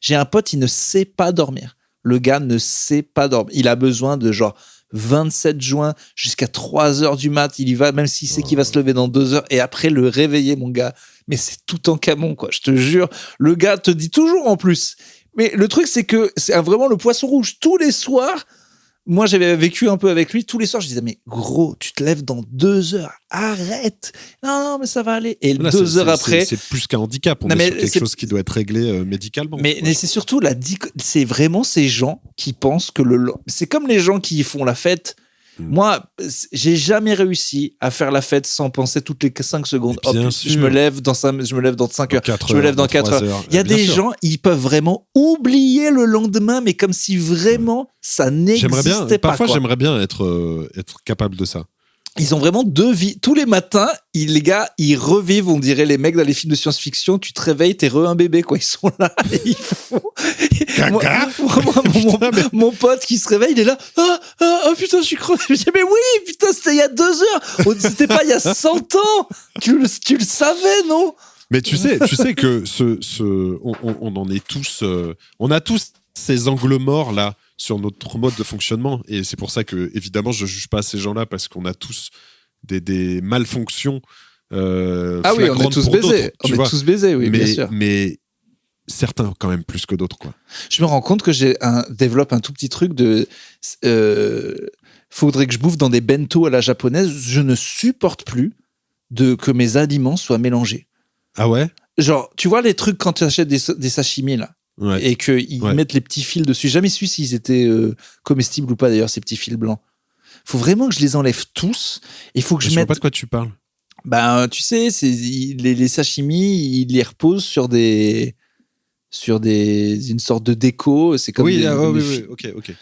J'ai un pote, il ne sait pas dormir. Le gars ne sait pas dormir. Il a besoin de genre 27 juin jusqu'à 3 heures du mat. Il y va, même s'il sait qu'il va se lever dans 2 heures et après le réveiller, mon gars. Mais c'est tout en camon, quoi. Je te jure. Le gars te dit toujours en plus. Mais le truc, c'est que c'est vraiment le poisson rouge. Tous les soirs, moi, j'avais vécu un peu avec lui. Tous les soirs, je disais, mais gros, tu te lèves dans 2 heures. Arrête. Non, mais ça va aller. Et là, 2 heures après. C'est plus qu'un handicap. On est sur quelque chose qui doit être réglé médicalement. Mais c'est surtout c'est vraiment ces gens qui pensent que c'est comme les gens qui font la fête. Moi, j'ai jamais réussi à faire la fête sans penser toutes les 5 secondes. Hop, je me lève dans 5 heures. Je me lève dans 4 heures. Il y a des gens, ils peuvent vraiment oublier le lendemain, mais comme si vraiment ça n'existait pas. Parfois, j'aimerais bien être capable de ça. Ils ont vraiment 2 vies. Tous les matins, les gars, ils revivent, on dirait les mecs dans les films de science-fiction. Tu te réveilles, t'es un bébé, quoi. Ils sont là et ils font... mon pote qui se réveille, il est là. Ah putain, je suis crevé. Je dis, mais oui, putain, c'était il y a 2 heures. C'était pas il y a 100 ans. Tu le savais, non? Mais tu sais que on en est tous... on a tous ces angles morts, là, sur notre mode de fonctionnement, et c'est pour ça que évidemment je juge pas ces gens-là parce qu'on a tous des malfonctions. Oui, on est tous baisés. Oui, bien sûr. Mais certains quand même plus que d'autres, quoi. Je me rends compte que développe un tout petit truc de faudrait que je bouffe dans des bento à la japonaise. Je ne supporte plus que mes aliments soient mélangés. Ah ouais? Genre, tu vois les trucs quand tu achètes des sashimi là. Ouais. Et qu'ils mettent les petits fils dessus. J'ai jamais su s'ils étaient comestibles ou pas, d'ailleurs, ces petits fils blancs. Faut vraiment que je les enlève tous. Il faut que je mette... vois pas de quoi tu parles. Ben, tu sais, les sashimi, ils les reposent sur une sorte de déco. C'est comme oui, ok.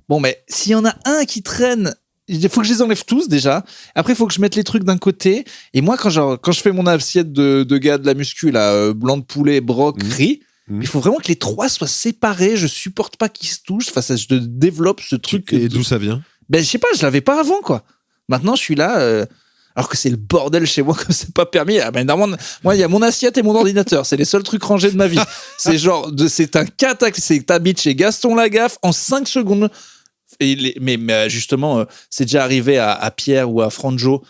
Bon, mais s'il y en a un qui traîne, il faut que je les enlève tous déjà. Après, il faut que je mette les trucs d'un côté. Et moi, quand je fais mon assiette de gars de la muscu, là, blanc de poulet, broc, riz, il faut vraiment que les 3 soient séparés. Je supporte pas qu'ils se touchent. Enfin, je développe ce truc. Et d'où ça vient? Ben, je sais pas, je l'avais pas avant, quoi. Maintenant, je suis là, alors que c'est le bordel chez moi, comme c'est pas permis. Ah ben, normalement, moi, il y a mon assiette et mon ordinateur. C'est les seuls trucs rangés de ma vie. C'est un cataclysme. C'est t'habites chez Gaston Lagaffe en 5 secondes. Mais justement, c'est déjà arrivé à Pierre ou à Franjo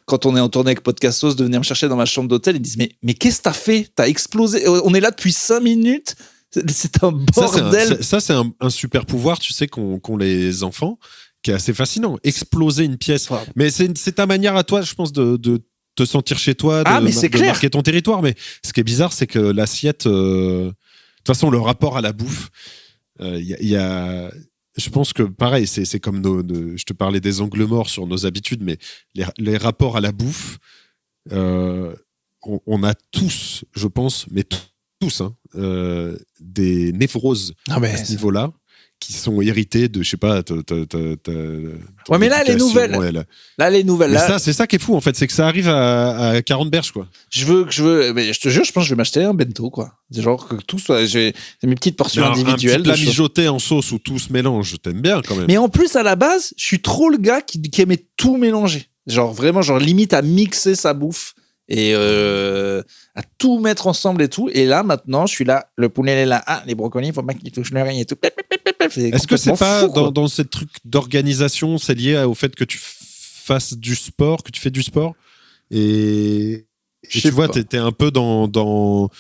quand on est en tournée avec Podcastos, de venir me chercher dans ma chambre d'hôtel. Ils disent mais qu'est-ce que t'as fait? T'as explosé. On est là depuis 5 minutes. C'est un bordel. Ça, c'est un super pouvoir, tu sais, qu'ont les enfants, qui est assez fascinant. Exploser une pièce. Ouais. Mais c'est ta manière à toi, je pense, de te sentir chez toi, de marquer ton territoire. Mais ce qui est bizarre, c'est que l'assiette... de toute façon, le rapport à la bouffe, y a... Je pense que pareil, c'est comme je te parlais des angles morts sur nos habitudes, mais les rapports à la bouffe, on a tous, je pense, mais tous, des névroses à ce niveau-là, qui sont hérités de, je sais pas, ouais, mais là, les nouvelles. Là, les nouvelles. Mais c'est ça qui est fou, en fait, c'est que ça arrive à 40 berges, quoi. Mais je te jure, je pense que je vais m'acheter un bento, quoi. C'est genre que tout soit, j'ai mes petites portions individuelles. Un petit plat mijoté en sauce où tout se mélange, t'aimes bien, quand même. Mais en plus, à la base, je suis trop le gars qui aimait tout mélanger. Genre, vraiment, limite à mixer sa bouffe et à tout mettre ensemble et tout. Et là, maintenant, je suis là, le poulet est là, les brocolis, il faut pas qu'ils touchent le riz et tout. Est-ce que c'est pas dans ce truc d'organisation, c'est lié au fait que tu fasses du sport, que tu fais du sport et tu vois, t'es un peu dans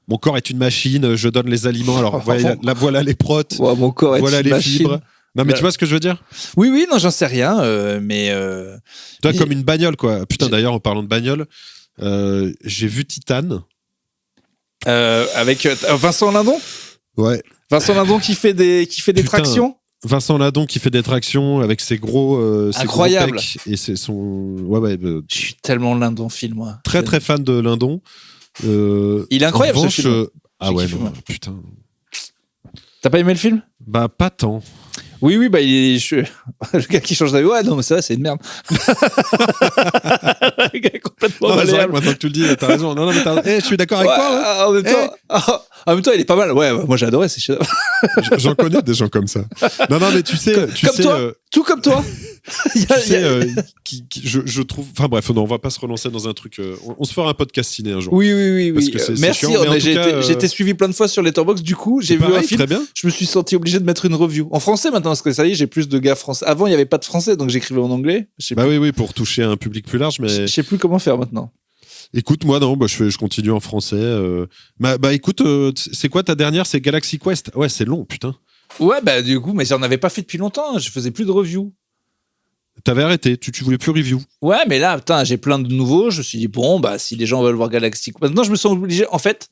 Mon corps est une machine, je donne les aliments. Alors voilà les protes, Ouais, mon corps est voilà une les machine. fibres. Non, mais Là- tu vois ce que je veux dire? Oui, non, j'en sais rien, mais. Tu vois, Mais- comme une bagnole, quoi. Putain, J'ai- d'ailleurs, en parlant de bagnole, j'ai vu Titan. Avec Vincent Lindon. Ouais. Vincent Lindon qui fait des Putain. tractions. Vincent Ladon qui fait des tractions avec ses gros, Incroyable. pecs et c'est son. Ouais. Je suis tellement Lindon film, moi. Très fan de Lindon. Il est incroyable, en revanche, ce film. ah J'ai ouais, kiffé, non, moi. putain. T'as pas aimé le film? Bah, pas tant. Oui, bah le gars qui change d'avis. Ouais, non, mais ça, c'est une merde. Le gars est complètement Non, mais c'est vrai malléable. que maintenant que tu le dis, t'as raison. Non, mais je suis d'accord avec Ouais, toi. Ouais. en même temps, il est pas mal. Ouais, moi j'ai adoré ces chefs. J'en connais des gens comme ça. Non, mais tu sais, Comme toi. Tout comme toi. je trouve. Enfin bref, non, on va pas se relancer dans un truc. On se fera un podcast ciné un jour. Oui. Parce que c'est Merci. chiant, mais en tout cas, J'ai été suivi plein de fois sur Letterboxd. Du coup, j'ai vu Pareil, un film. Très bien. Je me suis senti obligé de mettre une review en français maintenant parce que ça y est, j'ai plus de gars français. Avant, il y avait pas de français, donc j'écrivais en anglais. Je sais Bah plus. oui, pour toucher un public plus large. Mais Je sais plus comment faire maintenant. écoute, moi non, je continue en français. Bah écoute, c'est quoi ta dernière? C'est Galaxy Quest. Ouais, c'est long, putain. Ouais, bah du coup, mais j'en avais pas fait depuis longtemps. Je faisais plus de review. T'avais arrêté, tu voulais plus review. Ouais, mais là, putain, j'ai plein de nouveaux. Je me suis dit, bon, bah, si les gens veulent voir Galaxy. Maintenant, je me sens obligé. En fait,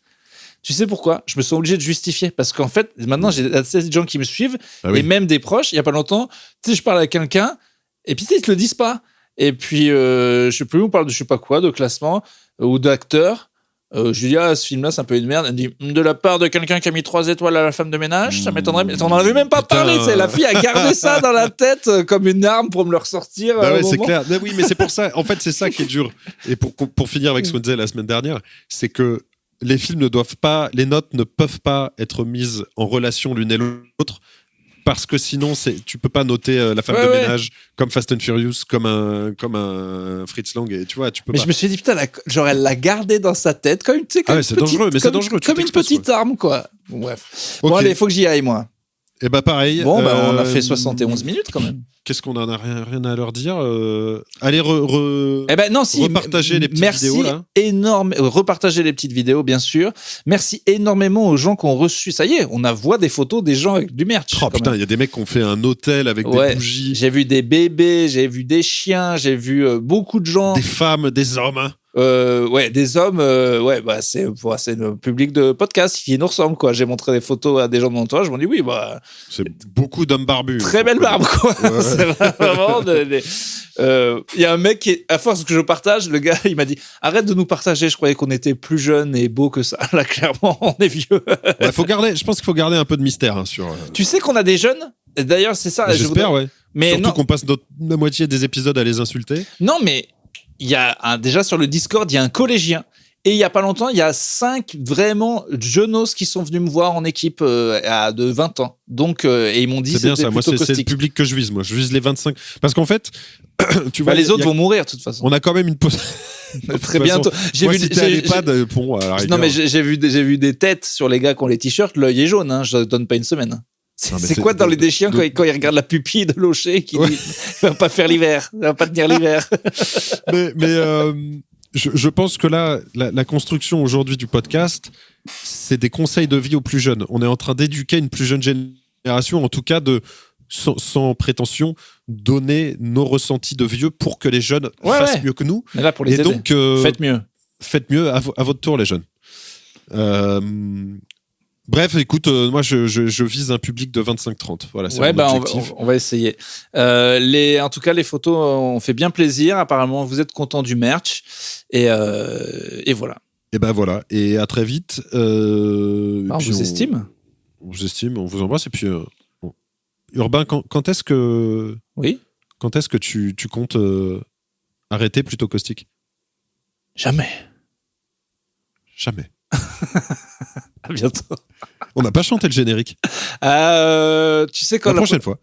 tu sais pourquoi? Je me sens obligé de justifier. Parce qu'en fait, maintenant, j'ai assez de gens qui me suivent. Ah oui. Et même des proches. Il y a pas longtemps, tu sais, je parle à quelqu'un. Et puis, tu sais, ils te le disent pas. Et puis, je sais plus, on parle de je sais pas quoi, de classement ou d'acteur. Je lui dis, ce film-là, c'est un peu une merde. Elle me dit, de la part de quelqu'un qui a mis 3 étoiles à la femme de ménage, ça m'étonnerait. Mais on en avait même pas Putain. parlé. Tu sais, la fille a gardé ça dans la tête comme une arme pour me le ressortir. Bah au ouais, c'est moment. clair. Mais oui, mais c'est pour ça. En fait, c'est ça qui est dur. Et pour finir avec ce qu'on disait la semaine dernière, c'est que les films ne doivent pas, les notes ne peuvent pas être mises en relation l'une et l'autre. Parce que sinon, tu peux pas noter La femme de ménage comme Fast and Furious, comme un Fritz Lang, et tu vois, tu peux Mais pas. je me suis dit, putain, genre, elle l'a gardé dans sa tête comme, tu sais, comme Ah ouais, une c'est petite- dangereux, mais c'est comme- dangereux, tu Comme une t'exposes, petite arme, quoi. Bon, bref. Bon, Ok. allez, faut que j'y aille, moi. Et bah pareil. Bon, on a fait 71 minutes quand même. Qu'est-ce qu'on en a rien à leur dire Allez, Eh ben non, si. repartager les petites merci vidéos, là. Repartager les petites vidéos, bien sûr. Merci énormément aux gens qui ont reçu. Ça y est, on voit des photos des gens avec du merch. Oh quand putain, même. il y a des mecs qui ont fait un hôtel avec Ouais, des bougies, j'ai vu des bébés, j'ai vu des chiens, j'ai vu beaucoup de gens. des femmes, des hommes. Hein. Des hommes, bah c'est le public de podcast qui nous ressemble, quoi. J'ai montré des photos à des gens de mon entourage, je m'en dis oui, bah C'est beaucoup d'hommes barbus. très belle barbe, quoi. Ouais. C'est vraiment. Il y a un mec qui, à force que je partage, le gars, il m'a dit arrête de nous partager. Je croyais qu'on était plus jeunes et beaux que ça. Là, clairement, on est vieux. Je pense qu'il faut garder un peu de mystère hein, sur. Tu sais qu'on a des jeunes. Et d'ailleurs, c'est ça. J'espère, ouais. Mais Surtout non, qu'on passe la moitié des épisodes à les insulter. non, mais il y a déjà sur le Discord, il y a un collégien. Et il y a pas longtemps, il y a 5 vraiment jeunos qui sont venus me voir en équipe de 20 ans. Donc, et ils m'ont dit C'est bien c'était ça. Moi, plutôt c'est le caustique. public que je vise. Moi, je vise les 25. Parce qu'en fait, tu vois, Bah, les autres il y a- vont mourir de toute façon. On a quand même une pause. Très bientôt. Moi, si t'es à l'EHPAD, bon, à la Non, rigueur. mais j'ai vu des têtes sur les gars qui ont les t-shirts, l'œil est jaune, hein, je donne pas une semaine. Non, mais C'est quoi dans les des chiens quand ils regardent la pupille de Locher qui Ouais. dit il va pas faire l'hiver, il va pas tenir l'hiver. Je pense que là, la construction aujourd'hui du podcast, c'est des conseils de vie aux plus jeunes. On est en train d'éduquer une plus jeune génération, en tout cas sans prétention, donner nos ressentis de vieux pour que les jeunes fassent mieux que nous. Mais là pour les Et aider, donc, faites mieux. à votre tour, les jeunes. Bref, écoute, moi, je vise un public de 25-30. Voilà, c'est Ouais, mon bah objectif. on va essayer. En tout cas, les photos ont fait bien plaisir. Apparemment, vous êtes content du merch. Et voilà. Et ben voilà. Et à très vite. On puis vous estime. On vous estime, on vous embrasse. Et puis, bon. Urbain, quand est-ce que tu comptes arrêter plutôt caustique? Jamais. Jamais. À bientôt. On n'a pas chanté le générique. Tu sais quand La prochaine fois.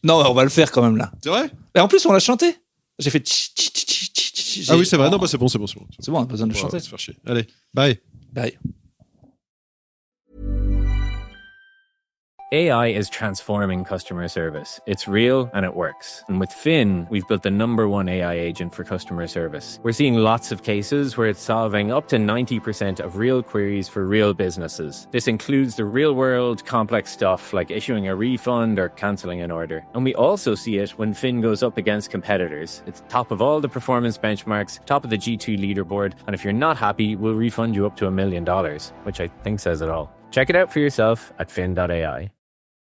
Non, on va le faire quand même là. C'est vrai? Et en plus, on l'a chanté. J'ai fait. Ah oui, c'est vrai. Non, bah, c'est bon. C'est bon, on a pas besoin de le On chanter. va se faire chier. Allez, bye. Bye. AI is transforming customer service. It's real and it works. And with Finn, we've built the #1 AI agent for customer service. We're seeing lots of cases where it's solving up to 90% of real queries for real businesses. This includes the real-world complex stuff like issuing a refund or cancelling an order. And we also see it when Finn goes up against competitors. It's top of all the performance benchmarks, top of the G2 leaderboard, and if you're not happy, we'll refund you up to $1 million, which I think says it all. Check it out for yourself at fin.ai.